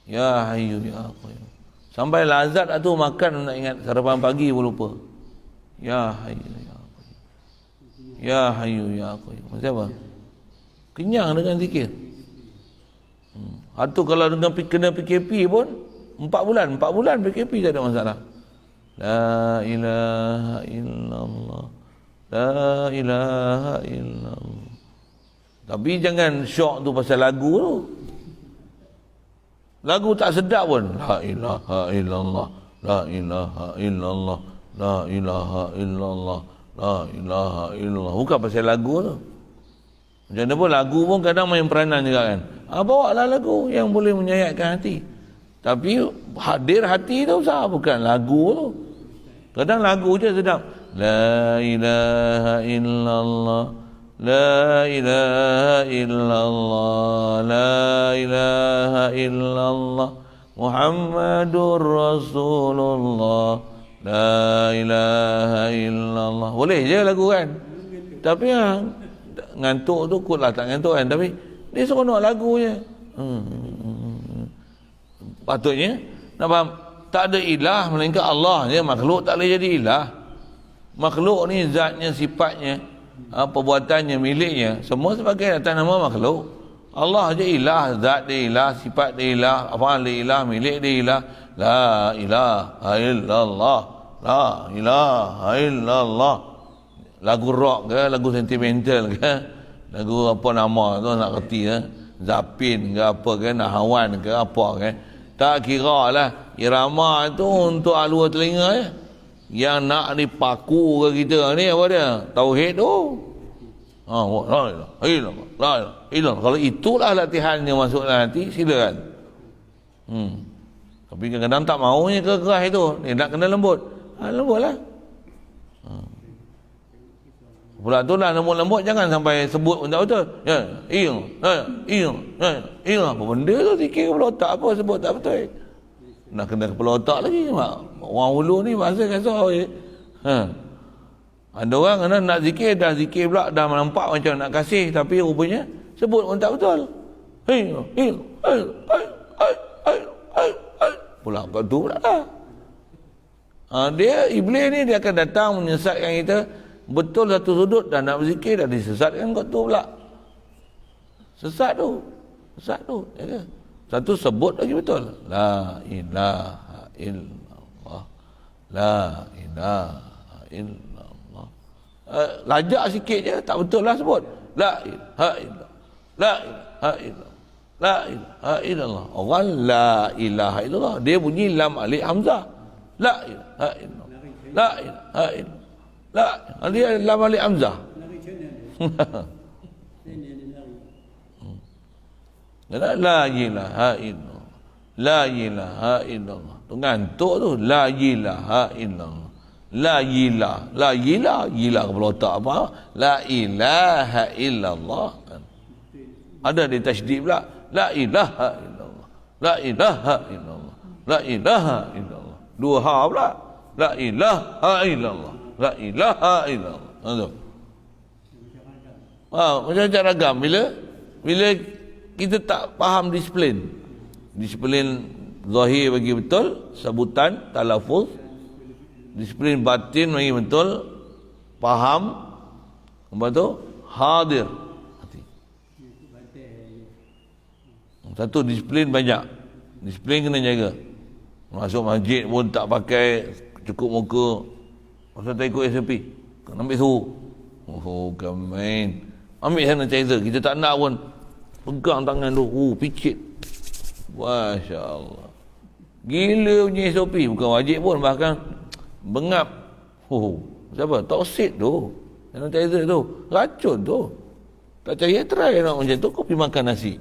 Ya Hayyu Ya Qayyum. Sampai lazat tu makan nak ingat sarapan pagi pun lupa. Ya Hayyu Ya Qayyum. Ya Hayyu Ya Qayyum. Macam apa? Kenyang dengan zikir. Atau kalau dengan kena PKP pun 4 bulan PKP tak ada masalah. La ilaha illallah. La ilaha illallah. Tapi jangan syok tu pasal lagu tu. Lagu tak sedap pun. La ilaha illallah. La ilaha illallah. La ilaha illallah. La ilaha illallah. Bukan pasal lagu tu. Macam mana pun lagu pun kadang main peranan juga kan. Bawa lah lagu yang boleh menyayatkan hati. Tapi hadir hati tu usah, bukan lagu tu. Kadang lagu je sedap. La ilaha illallah. La ilaha illallah. La ilaha illallah. Muhammadur Rasulullah. La ilaha illallah. Boleh je lagu kan. Tapi yang ngantuk tu kot lah tak ngantuk kan. Tapi dia seronok lagu je. Patutnya nak faham, tak ada ilah melainkan Allah je. Makhluk tak boleh jadi ilah. Makhluk ni zatnya, sifatnya, perbuatannya, miliknya, semua sebagai atas nama makhluk. Allah je ilah, zat dia ilah, sifat dia ilah, afal dia ilah, milik dia ilah. La ilaha illallah. La ilaha illallah. Lagu rock ke, lagu sentimental ke, lagu apa nama tu nak kerti ke, Zapin ke apa ke, Nahawan ke apa ke, tak kira lah. Irama tu untuk alua telinga je. Yang nak dipaku ke kita ni apa dia? Tauhid tu. La ilaha illallah. La ilaha illallah. Kalau itulah latihannya masuk dalam hati, silakan. Tapi kadang-kadang tak maunya keras itu. Dia nak kena lembut. Lembut lah. Pula tu lah lembut-lembut, jangan sampai sebut pun tak betul. Ya, apa benda tu fikir kepala otak apa sebut tak betul. Nak kena kepala otak lagi. Orang ulu ni bahasa kasar je. Ada orang kena nak zikir, dah zikir pula, dah nampak macam nak kasih, tapi rupanya sebut pun tak betul. Pula kat tu pula lah. Dia, iblis ni dia akan datang menyesatkan kita. Betul satu sudut dan nak berzikir dah disesatkan kat tu pula. Sesat tu. Ya. Satu sebut lagi betul. La ilaha illallah. La ilaha illallah. Lajak sikit je, tak betul lah sebut. La ilaha illallah. La ilaha illallah. La ilaha illallah. Orang la ilaha illallah, dia bunyi lam alif hamzah. La ilaha illallah. La ilaha illallah. La, dia lam alif hamzah. La ilaha illallah. La ilaha illallah. Tu ngantuk tu. La ilaha illallah. La gila kepala otak apa? La ilaha illallah. Ada di tasydid pula. La ilaha illallah. La ilaha illallah. La ilaha illallah. Dua ha pula. La ilaha illallah. La ilaha illallah. Macam ragam. Bila kita tak faham disiplin zahir bagi betul, sebutan, talafuz. Disiplin batin bagi betul, faham. Lepas tu hadir hati. Satu, disiplin banyak. Disiplin kena jaga. Masuk masjid pun tak pakai cukup muka. Pasal tak ikut SOP. Kena ambil suhu. Bukan main. Ambil sanitizer. Kita tak nak pun. Pegang tangan tu. Picit. Masya Allah. Gila punya SOP. Bukan wajib pun. Bahkan bengap. Siapa? Toksit tu. Sanitizer tu. Racun tu. Tak percaya try nak macam tu. Kau pergi makan nasi.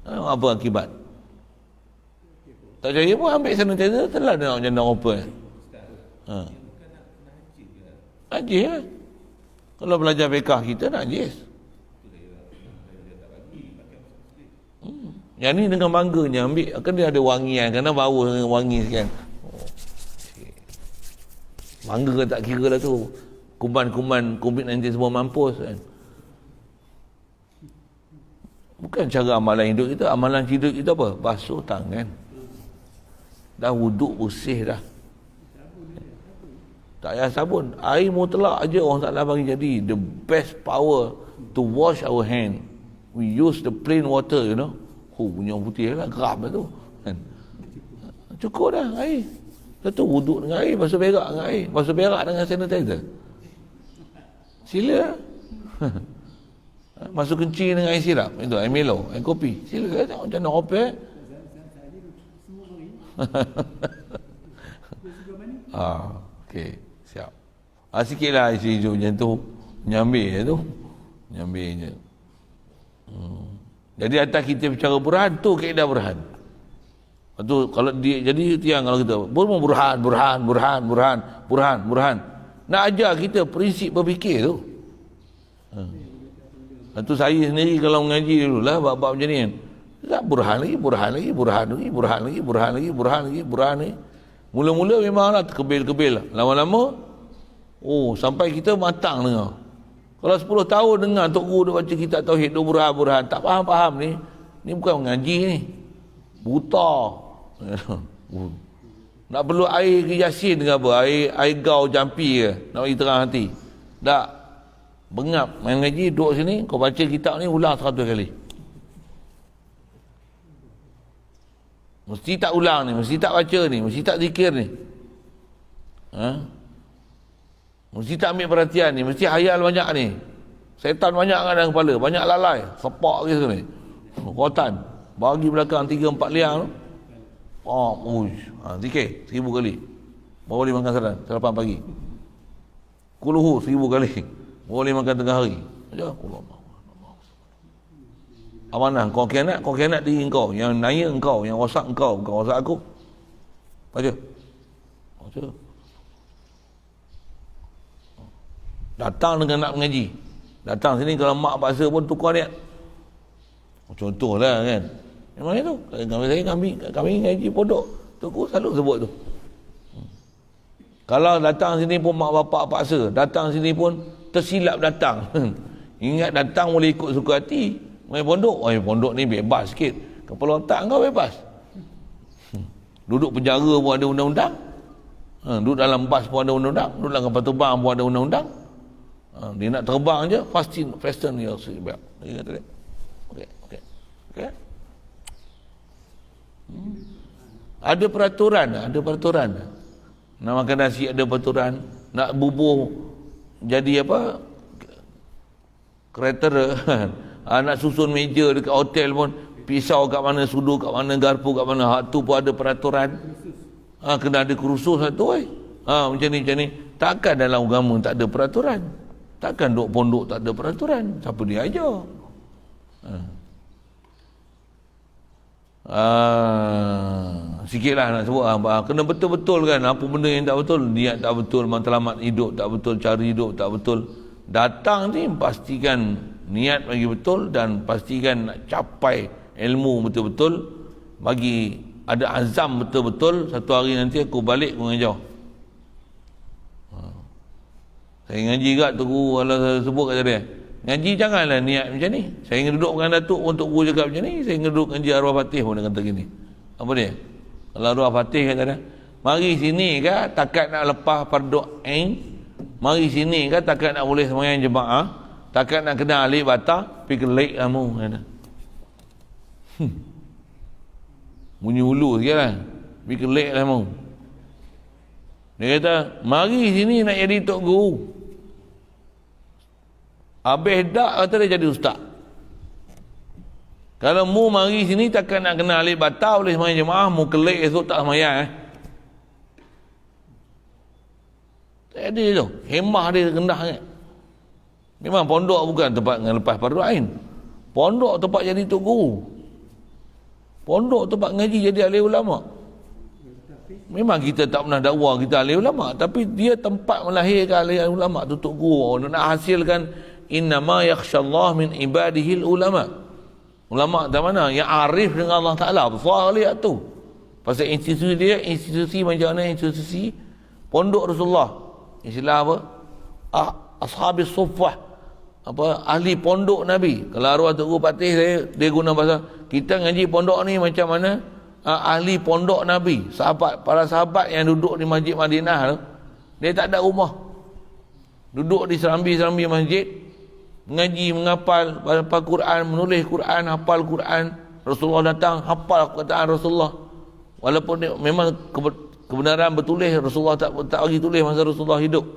Apa akibat? Tak percaya pun ambil sanitizer. Telah dia nak macam nak open. Najis lah. Kalau belajar fiqah kita najis. Yang ni dengan bangganya ambil. Kan dia ada wangian. Kerana bau wangi sekian. Bangga tak kira lah tu. Kuman-kuman COVID-19 semua mampus kan. Bukan cara amalan hidup kita. Amalan hidup kita apa? Basuh tangan. Dah wuduk bersih dah. Tak payah sabun. Air mutlak aja orang Ta'ala bagi jadi. The best power to wash our hand. We use the plain water, you know. Punya putih lah, geram lah tu. Kan? Cukup dah air. Lepas tu wuduk dengan air, basuh berak dengan air. Basuh berak dengan sanitizer. Sila. Masuk kencing dengan air sirap. Itu, air Milo, air kopi. Sila tengok macam mana opek. Okey, siap. Sikitlah isi hijau macam tu. Nyambil je tu. Nyambil je. Jadi atas kita bicara burhan tu kaedah burhan. Lepas tu kalau dia jadi tiang kalau kita burhan. Nak ajar kita prinsip berfikir tu. Lepas tu saya sendiri kalau mengaji dululah bab-bab macam ni kan. Tak burhan lagi. Mula-mula memanglah terkebil-kebil. Lama-lama sampai kita matang dengar. Kalau 10 tahun dengar Tok Guru dia baca kitab tauhid tu burhan, tak faham-faham ni. Ni bukan mengaji ni. Buta. Nak perlu air ke Yasin ke apa? Air gau jampi ke? Nak bagi terang hati. Tak. Bengap. Main ngaji duduk sini, kau baca kitab ni ulang 100 kali. Mesti tak ulang ni, mesti tak baca ni, mesti tak zikir ni. Mesti tak ambil perhatian ni, mesti hayal banyak ni. Setan banyak kan dalam kepala, banyak lalai, sepak ke ni. Rotan, bagi belakang 3-4 liang tu. Zikir 1000 kali. Baru boleh makan sarapan pagi. Kuluhu 1000 kali. Baru boleh makan tengah hari. Aja amanah, kau khianat diri kau, yang naya engkau, yang rosak engkau, bukan rosak aku. Baca. Datang dengan nak mengaji. Datang sini kalau mak paksa pun tukar niat. Contohlah kan. Memang itu. Kami ngaji pondok. Tuku selalu sebut tu. Kalau datang sini pun mak bapak paksa, datang sini pun tersilap datang. Ingat datang boleh ikut suka hati. Main pondok ni bebas sikit. Kepala otak kau bebas. Duduk penjara pun ada undang-undang. Duduk dalam bas pun ada undang-undang. Duduk dalam kapal terbang pun ada undang-undang. Dia nak terbang je, fasten your seatbelt. Dia kata dia. Okey. Ada peraturan. Nak makan nasi ada peraturan. Nak bubuh jadi apa? Kereta. Nak susun meja dekat hotel pun, pisau kat mana, sudu kat mana, garpu kat mana, hak tu pun ada peraturan. Kena ada kursus satu macam ni. Takkan dalam agama tak ada peraturan? Takkan duk pondok tak ada peraturan? Siapa dia ajar? Sikitlah nak sebut. Kena betul-betul kan apa benda yang tak betul. Niat tak betul, matlamat hidup tak betul, cara hidup tak betul. Datang ni pastikan niat bagi betul dan pastikan nak capai ilmu betul-betul, bagi ada azam betul-betul. Satu hari nanti aku balik aku mengajar. Saya ngaji kat tu guru kalau saya sebut kat dia, ngaji janganlah niat macam ni. Saya duduk dengan datuk untuk guru cakap macam ni, saya duduk ngaji arwah Fatih pun dia kata gini. Apa dia? Kalau arwah Fatih kata dia, mari sini ke takat nak lepas fardu ain, mari sini ke takat nak boleh sembahyang jemaah, takkan nak kena alik batah, pergi kelik kamu. Bunyi hulu sikit lah. Pergi kelik kamu. Dia kata, mari sini nak jadi tok guru. Habis dak kata dia jadi ustaz. Kalau mu mari sini takkan nak kena alik batah, boleh sembahyang jemaah, mu kelik esok tak sembahyang. Tak ada tu. Hemah dia rendah kan. Memang pondok bukan tempat lepas fardu ain. Pondok tempat jadi tok guru. Pondok tempat ngaji jadi ahli ulama. Memang kita tak pernah dakwa kita ahli ulama, tapi dia tempat melahirkan ahli ulama tu tok guru. Nak hasilkan innama yakhshallah min ibadihil ulama. Ulama dari mana? Yang arif dengan Allah Ta'ala. Besar lihat tu. Pasal institusi dia, institusi macam mana institusi pondok Rasulullah. istilah apa? Ashabis suffah, apa, ahli pondok Nabi. Kalau arwah Tok Guru Patih, dia guna bahasa kita ngaji pondok ni macam mana ahli pondok Nabi, sahabat, para sahabat yang duduk di Masjid Madinah tu, dia tak ada rumah, duduk di serambi-serambi masjid, mengaji, menghafal Quran, menulis Quran, hafal Quran. Rasulullah datang, hafal perkataan Rasulullah, walaupun dia, memang kebenaran bertulis, Rasulullah tak bagi tulis masa Rasulullah hidup,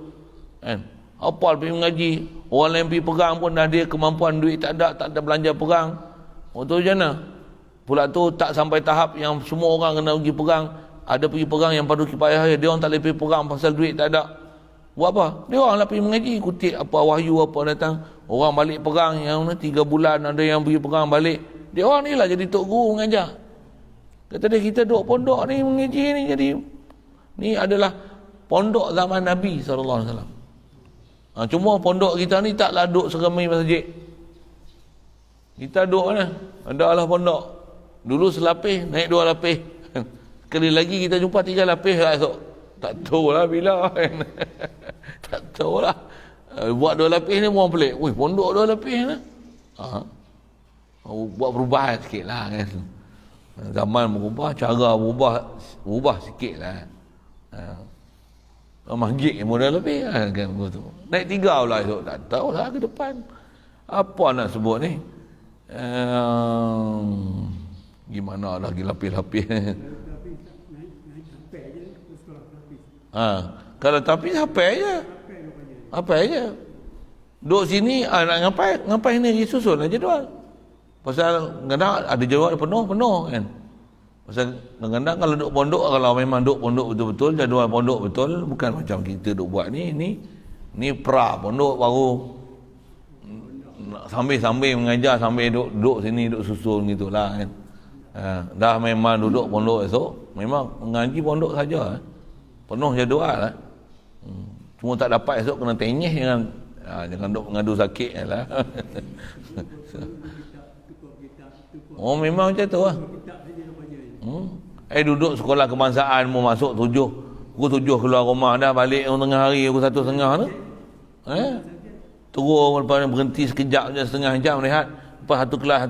kan? Hafal, pergi mengaji. Orang lain pergi perang pun dah dia kemampuan, duit tak ada belanja perang. Betul je mana? Pula tu tak sampai tahap yang semua orang kena pergi perang. Ada pergi perang yang padu kifayah, dia orang tak boleh pergi perang pasal duit tak ada. Buat apa? Dia orang lah pergi mengaji, kutip apa wahyu apa datang. Orang balik perang yang 3 bulan, ada yang pergi perang balik. Dia orang ni lah jadi tok guru mengajar. Kata dia, kita duduk pondok ni mengaji ni, jadi ni adalah pondok zaman Nabi SAW. Cuma pondok kita ni taklah duduk seramai masjid. Kita duduk mana? Ada lah pondok. Dulu selapis, naik 2 lapis. Sekali lagi kita jumpa 3 lapis lah esok. Tak tahu lah bila. Tak tahu lah. Buat 2 lapis ni orang pelik. Wih, pondok 2 lapis lah. Buat perubahan sikit lah kan. Zaman berubah, cara berubah sikit lah. Masjid modal lebih kan, begitu. Naik 3 pula esok, tak tahu lah ke depan apa nak sebut ni. Gimana lagi lapis-lapis. Kalau tapis sampai je. Apa aja. Duduk sini nak ngapain ni susun aja jadual. Pasal kadang ada jadual penuh kan. Pasal kadang-kadang kalau duduk pondok, kalau memang duduk pondok betul-betul, jadual pondok betul, bukan macam kita duduk buat ni pra pondok baru sambil mengajar, sambil duduk sini, duduk susun gitulah kan. Dah memang duduk pondok esok, memang mengaji pondok saja, penuh jadual lah. Cuma tak dapat esok kena tenyeh, jangan duduk mengadu sakit lah. Oh memang macam tu lah. Duduk sekolah kebangsaan mau masuk 7, pukul 7 keluar rumah, dah balik tengah hari pukul 1:30 tu. Turun lepas berhenti sekejap je, setengah jam rehat. Lepas satu kelas.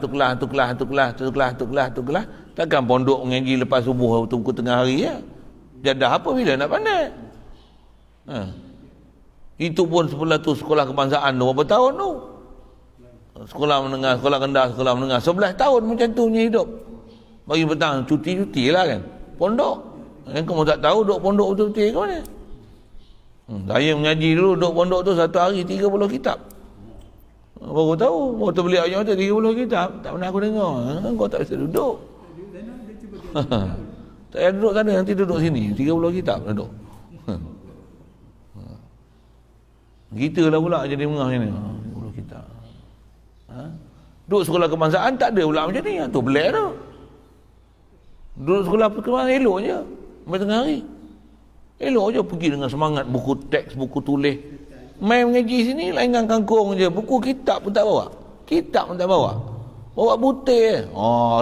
Takkan pondok mengaji lepas subuh waktu pukul tengah hari ya. Jadah apa bila nak pandai? Itu pun sebelah tu sekolah kebangsaan tu berapa tahun tu? Sekolah menengah, sekolah rendah, sekolah menengah 11 tahun macam tu punya hidup. Bagi petang cuti lah kan. Pondok. Yang kamu tak tahu duduk pondok betul-betul ke mana? Saya mengaji dulu duduk pondok tu 1 hari 30 kitab. Baru tahu. Baru beli ayat tu 30 kitab. Tak pernah aku dengar. Kau tak bisa duduk. Tak payah duduk sana, nanti duduk sini. 30 kitab duduk. Kita lah pula jadi mengah macam ni. 30 kitab. Duduk sekolah kebangsaan tak ada pula macam ni. Tu belah tu. Duduk sekolah perkembangan elok je sampai tengah hari, elok je pergi dengan semangat, buku teks, buku tulis. Main mengaji sini lainkan kangkung je, buku kitab pun tak bawa, bawa putih.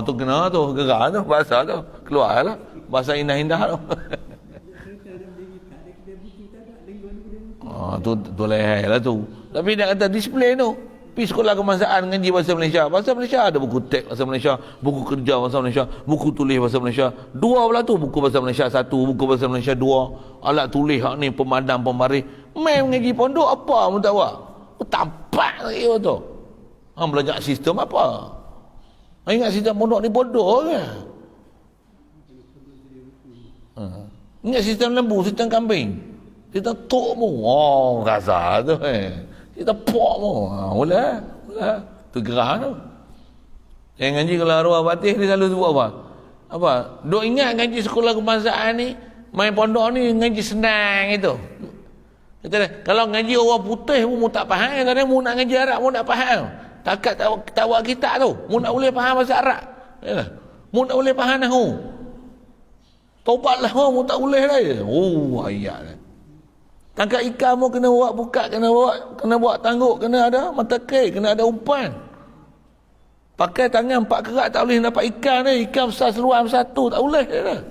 Tu kena tu, gerak tu, bahasa tu keluar lah, bahasa indah-indah tu. Tu lehai lah tu. Tapi dia kata display tu, pergi sekolah kebangsaan ngaji bahasa Malaysia. Bahasa Malaysia ada buku teks bahasa Malaysia, buku kerja bahasa Malaysia, buku tulis bahasa Malaysia. 2 pula tu, buku bahasa Malaysia 1, buku bahasa Malaysia 2, alat tulis hak ni, pemadam, pembaris. Main mengaji pondok apa pun tak buat. Tampak lagi tu. Belajar sistem apa? Ingat sistem pondok ni bodoh ke? Ingat sistem lembu, sistem kambing, sistem tok mu. Rasa tu kita pok mu. Mula tu gerah tu. Yang ngaji kalau arwah Patih dia selalu sebut apa? Duk ingat ngaji sekolah kebangsaan ni, main pondok ni ngaji senang itu. Kata dia, kalau ngaji orang putih pun mu tak faham. Kata dia, mu nak ngaji Arab mu nak faham. Takat tak buat kitab tu, mu nak boleh faham bahasa Arab. Mu nak boleh faham nahu. Taubatlah mu tak boleh dah. Ayat dah. Tangkap ikan mu kena buat buka, kena buat tangguk, kena ada mata kail, kena ada umpan. Pakai tangan 4 kerat tak boleh dapat ikan ni. Ikan besar seluar satu tak boleh dah.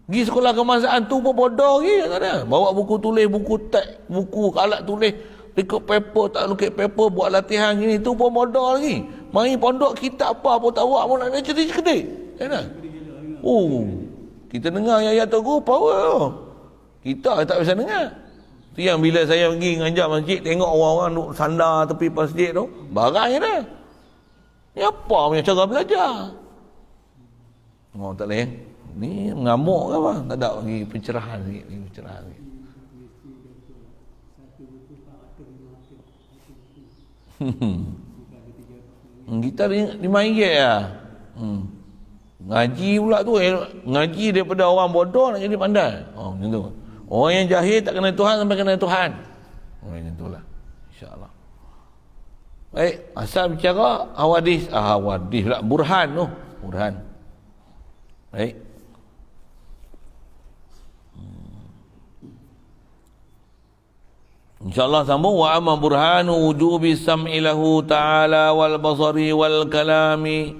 Pergi sekolah kebangsaan tu pun bodoh lagi katanya. Bawa buku tulis, buku teks, buku alat tulis, record paper, tak lukis paper, buat latihan gini, tu pun bodoh lagi. Mari pondok kita apa pun tak buat pun nak cerdik-cerdik. Kan? Oh, kita dengar ayat tu power. Kita tak bisa dengar. Tu yang bila saya pergi ngajar masjid, tengok orang-orang duk sandar tepi masjid tu, barang je dah. Ni apa punya cara belajar? Oh, tak boleh. Ni mengamuk ke apa? Tak ada lagi pencerahan sikit. Pencerahan sikit. Kita RM5 lah. Ngaji pula tu. Ngaji daripada orang bodoh nak jadi pandai. Oh, macam tu. Orang yang jahil tak kenal Tuhan sampai kenal Tuhan. Oh, macam tu lah. InsyaAllah. Baik. Asal bicara hawadis. Hawadis pula. Burhan tu. Burhan. Baik. InsyaAllah sambung. Wa amma burhanu wujubi sam'i lahu ta'ala wal basari wal kalami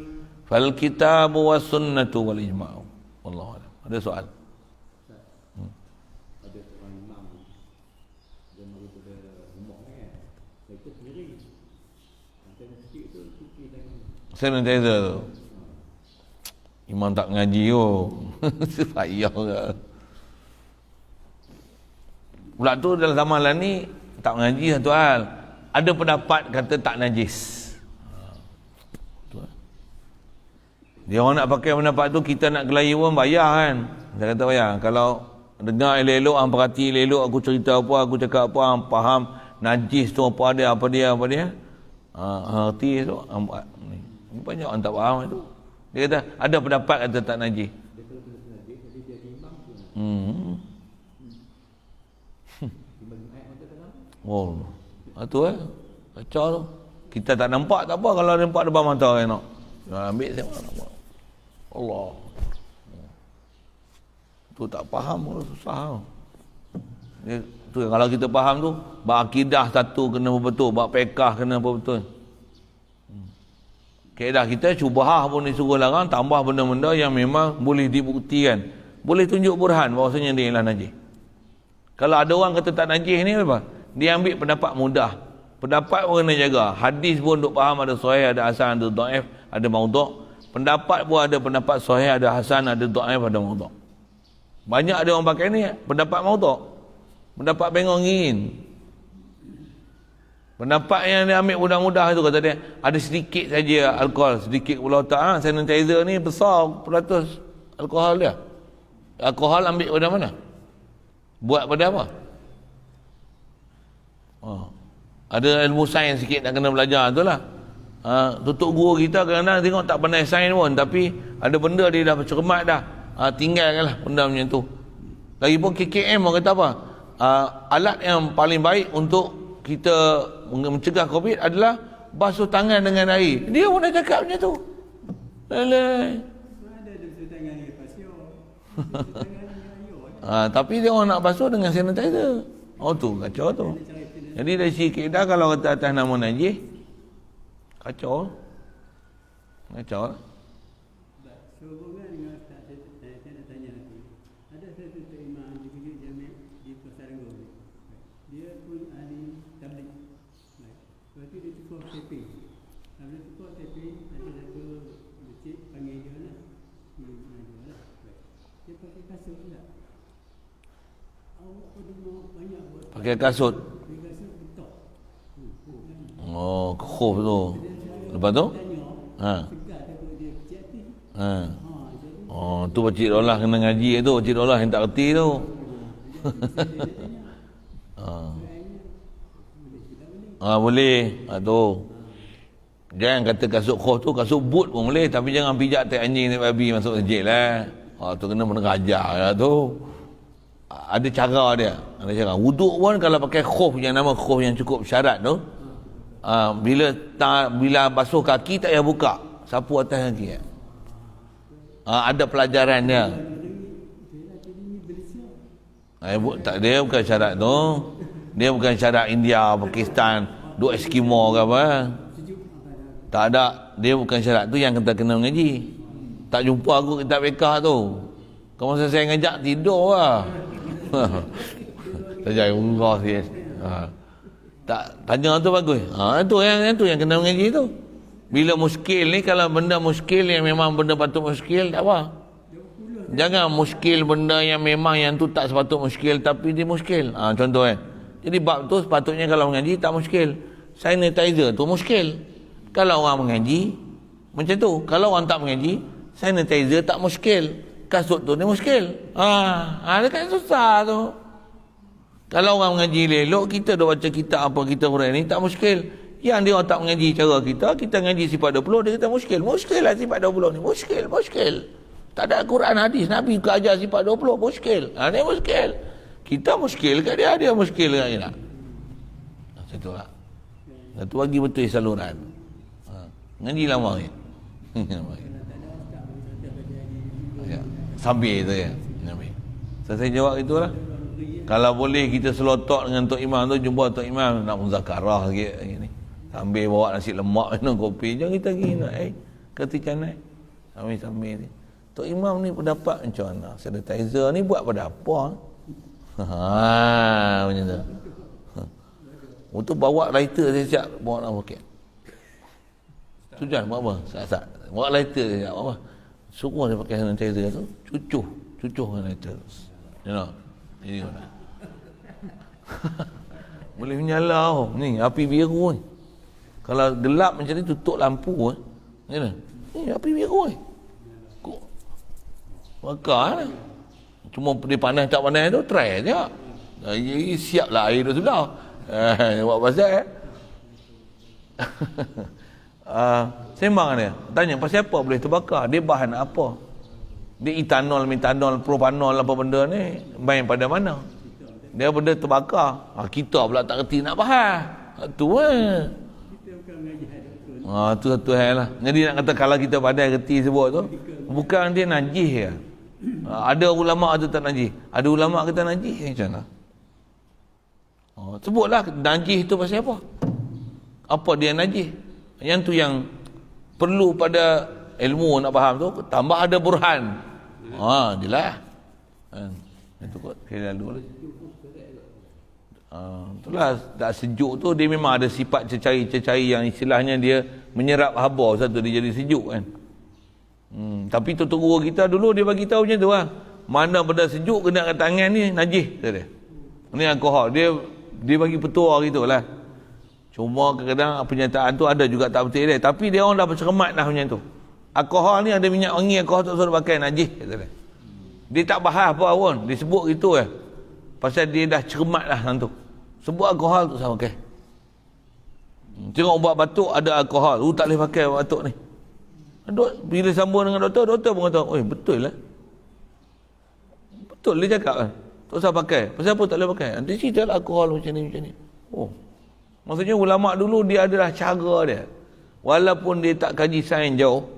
fal kitabu was sunnatu wal ijma'u. Wallahu a'lam. Ada soal? Ada seorang imam dia mari pada rumah kan. Saya sendiri. Antara sikit tu cuci tangan. Sanitizer tu. Imam tak ngaji tu. Payah ke. Pula tu dalam zaman lah ni tak mengaji satu hal. Ada pendapat kata tak najis. Dia orang nak pakai pendapat tu, kita nak kelayu pun bayar kan. Saya kata bayar. Kalau dengar elok-elok, hang perhati elok aku cerita apa, aku cakap apa, hang faham najis tu apa dia. Arti tu hang buat. Ni banyak orang tak faham itu. Dia kata ada pendapat kata tak najis. Oh, tu kacau tu. Kita tak nampak tak apa, kalau nampak depan mata orang nak. Ambil saya nampak. Allah. Tu tak faham pun susah. Tu kalau kita faham tu, berakidah satu kena betul, bak fiqh kena betul. Kaedah kita syubhah pun disuruh larang, tambah benda-benda yang memang boleh dibuktikan. Boleh tunjuk burhan bahawasanya dia ialah najis. Kalau ada orang kata tak najis ni apa? Dia ambil pendapat mudah. Pendapat pun kena jaga. Hadis pun duk faham ada sahih, ada hasan, ada dhaif, ada maudhu'. Pendapat pun ada pendapat sahih, ada hasan, ada dhaif, ada maudhu'. Banyak ada orang pakai ni pendapat maudhu'. Pendapat bengongin. Pendapat yang dia ambil mudah-mudah tu kata dia ada sedikit saja alkohol, sedikit pula tak. Sanitizer ni besar peratus alkohol dia. Alkohol ambil pada mana? Buat pada apa? Ada ilmu sains sikit nak kena belajar tu lah. Tutup guru kita kadang-kadang tengok tak pandai sains pun, tapi ada benda dia dah bercermat dah. Tinggalkanlah benda macam tu. Lagipun KKM orang kata apa? Alat yang paling baik untuk kita mencegah COVID adalah basuh tangan dengan air. Dia pun dah cakap macam tu. Lelai. Ada basuh tangan dengan pasir. Tapi dia orang nak basuh dengan sanitizer. Oh tu kacau tu. Jadi dari segi kaedah kalau kata atas nama najis, kacau. Kacau lah. Sehubungan dengan Ustaz, saya nak tanya lagi. Ada satu imam di Bukit Jamil di Pasar Renggo. Dia pun ahli tabligh. Lepas tu dia tukar taping. Habis tukar taping, ada satu masjid panggil dia lah. Dia pakai kasut pula. Awak pun banyak buat. Pakai kasut. Oh, khuf tu. Lepas tu? Oh, tu Pakcik Rolah kena ngaji tu. Pakcik Rolah yang tak kerti tu. Boleh. Tu. Jangan kata kasut khuf tu, kasut boot pun boleh. Tapi jangan pijak tai anjing, tai babi masuk masjid lah. Tu kena mengajar lah tu. Ada cara dia. Ada cara. Wuduk pun kalau pakai khuf yang nama khuf yang cukup syarat tu. Bila basuh kaki tak payah buka, sapu atas kaki. Ada pelajaran dia. Tak, dia bukan syarat tu. Dia bukan syarat India, Pakistan, duk Eskimo ke apa. Tak ada. Dia bukan syarat tu yang kita kena mengaji. Tak jumpa aku kitab fiqh tu. Kau masa saya ngajak tidur lah. Tak jadi umrah sikit. Tak tanya tu bagus. Itu yang kena mengaji tu. Bila muskil ni, kalau benda muskil yang memang benda patut muskil, tak apa. Jangan muskil benda yang memang yang tu tak sepatut muskil tapi dia muskil. Contoh Jadi bab tu sepatutnya kalau mengaji tak muskil. Sanitizer tu muskil. Kalau orang mengaji macam tu. Kalau orang tak mengaji, sanitizer tak muskil. Kasut tu dia muskil. Dia kan susah tu. Kalau orang mengaji elok, kita dah baca kitab apa kita orang ni tak muskil. Yang dia orang tak mengaji cara kita ngaji sifat 20, dia kata muskil. Muskil lah sifat 20 ni. Muskil. Tak ada Quran hadis Nabi ke ajar sifat 20, muskil. Ni muskil. Kita muskil kat dia muskil kat kita. Macam tu lah. Satu bagi betul saluran. Ngaji lama ni. Sambil tu ya. Saya jawab itulah. Kalau boleh kita selotok dengan Tok Imam tu, jumpa Tok Imam nak muzakarah sikit ni. Sambil bawa nasi lemak minum kopi, jangan kita pergi nak ketika naik. Sambil ni. Tok Imam ni pendapat macam mana? Sanitizer ni buat pada apa? Macam tu. Untuk bawa lighter saya siap bawa nak poket. Tujuan buat apa? Sat-sat. Bawa lighter saya siap buat apa? Suruh dia pakai sanitizer tu, cucuh dengan lighter. You know? Ini mana? Boleh menyala ni api biru ni. Kalau gelap macam ni tutup lampu ni. Ni api biru ni. Bakar lah. Cuma dia panas tak panas tu try je. Siaplah air tu sebelah. Buat pasal sembang dia. Tanya pasal apa boleh terbakar? Dia bahan apa? Dia metanol, propanol apa benda ni? Main pada mana? Dia benda terbakar. Kita pula tak kerti nak bahas. Tu tu satu hal lah. Jadi nak kata kalau kita pandai kerti sebut tu, bukan dia najis ya. Ada ulama tu tak najis. Ada ulama kata najis macam mana? Sebutlah najis tu pasal apa? Apa dia najis? Yang tu yang perlu pada ilmu nak faham tu, tambah ada burhan. Jelas. Itu kot kira lalu. Itulah tak sejuk tu dia memang ada sifat cecair yang istilahnya dia menyerap haba satu dia jadi sejuk kan. Tapi tutur guru kita dulu dia bagi tahu macam tu lah. Mana benda sejuk kena kat tangan ni najis kata dia. Ni alkohol dia bagi petua gitulah. Cuma kadang-kadang pernyataan tu ada juga tak betul dia. Tapi dia orang dah bercermat dah macam tu. Alkohol ni ada minyak wangi, alkohol tak suruh pakai najis kata dia. Dia tak bahas apa pun, dia sebut gitu pasal dia dah cermat dah tu. Sebut alkohol tu saya pakai. Tengok ubat batuk ada alkohol, tak boleh pakai ubat batuk ni. Bila sambung dengan doktor pun kata, betul lah. Betul dia cakap kan. Tak usah pakai. Pasal apa tak boleh pakai? Dia cerita lah alkohol macam ni. Maksudnya ulama dulu dia adalah cara dia. Walaupun dia tak kaji sains jauh,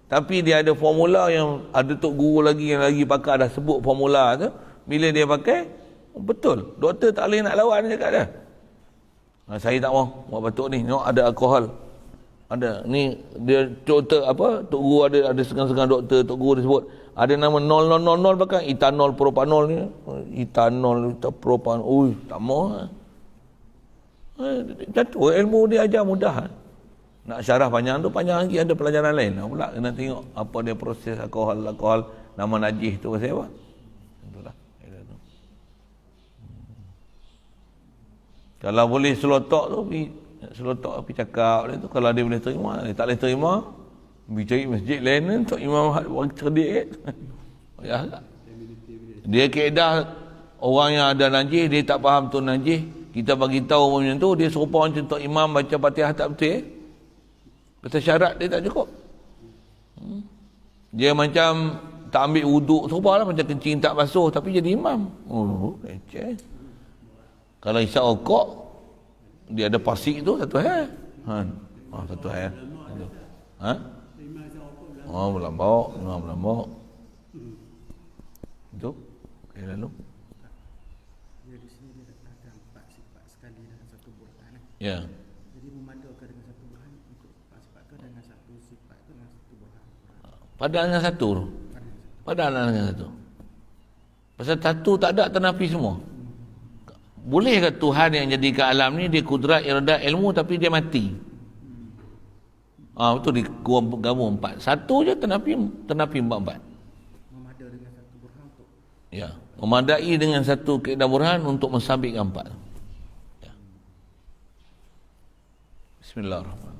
tapi dia ada formula yang ada tok guru lagi yang lagi pakar dah sebut formula tu. Bila dia pakai, betul. Doktor tak boleh nak lawan dia cakap dia. Saya tak mau buat batuk ni. Tengok ada alkohol. Ada ni dia doktor apa? Tok guru ada setengah-setengah doktor tok guru dia sebut. Ada nama 0000 pakai etanol propanol ni. Etanol propanol. Tak mau. Jatuh ilmu dia ajar mudah. Nak syarah panjang tu panjang lagi ada pelajaran lain pula kena tengok apa dia proses alkohol nama najis tu pasal apa. Itulah. Kalau boleh selotok tu pergi cakap dia tu kalau dia boleh terima, dia tak boleh terima pergi cari masjid lain untuk imam orang cerdik. Ya. Dia kaedah orang yang ada najis dia tak faham tu najis, kita bagi tahu macam tu dia serupa macam Tok Imam baca Fatihah tak betul. Kata syarat dia tak cukup. Dia macam tak ambil wuduk serupa lah macam kencing tak basuh tapi jadi imam. Leceh. Kalau isyak rokok dia ada pasik tu satu hal. Satu hal. Melambak. Itu. Okay, lalu. Di sini dia ada 4 sifat sekali dalam satu burhan. Ya. Jadi memadakan dengan satu burhan untuk 4 sifat ke dengan satu sifat ke dengan satu burhan. Padahal dengan satu. Padahal dengan satu. Pasal satu tak ada ternafi semua. Boleh ke Tuhan yang jadikan alam ni dia kudrat, iradat, ilmu tapi dia mati? Betul digabung empat. Satu je ternafi empat-empat. Memadai dengan satu burhan untuk Ya, memadai dengan satu kaedah burhan untuk mensabitkan empat. Ya. Bismillahirrahmanirrahim.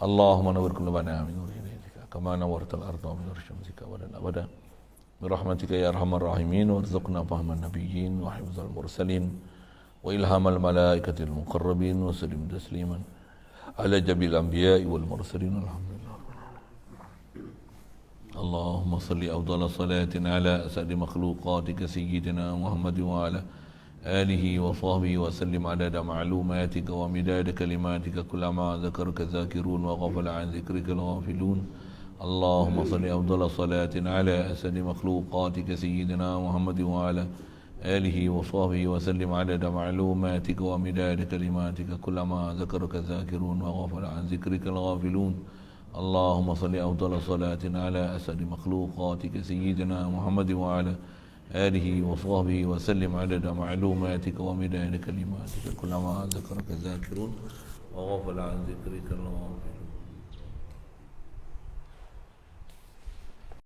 Allahumma nawwir qulubana min nuri hidayah kama nawwartal arda min nuri syamsika wa lana abada birahmatika ya arhamar rahimin warzuqna fahman nabiyyin wa hifdzal mursalin wa ilhamal malaikatil muqarrabin wa sallim tasliman ala jabil anbiya'i wal mursalin alhamdulillah. Allahumma salli afdala salatin ala asadi makhluqatika sayyidina Muhammad wa ala آله وصحبه وسلم عدد معلوماتك ومداد كلماتك كلما ذكرك ذاكرون وغفل عن ذكرك الغافلون اللهم صل أفضل صلاة على أسد مخلوقاتك سيدنا محمد وعلى آله وصحبه وسلم عدد معلوماتك ومداد كلماتك كلما ذكرك ذاكرون وغفل عن ذكرك الغافلون اللهم صل أفضل صلاة على أسد مخلوقاتك سيدنا محمد وعلى آله وصحبه وسلم عدد معلوماتك ومداد كلماتك كلما ذكرك ذاكرون وغفل عن ذكرك الغافلون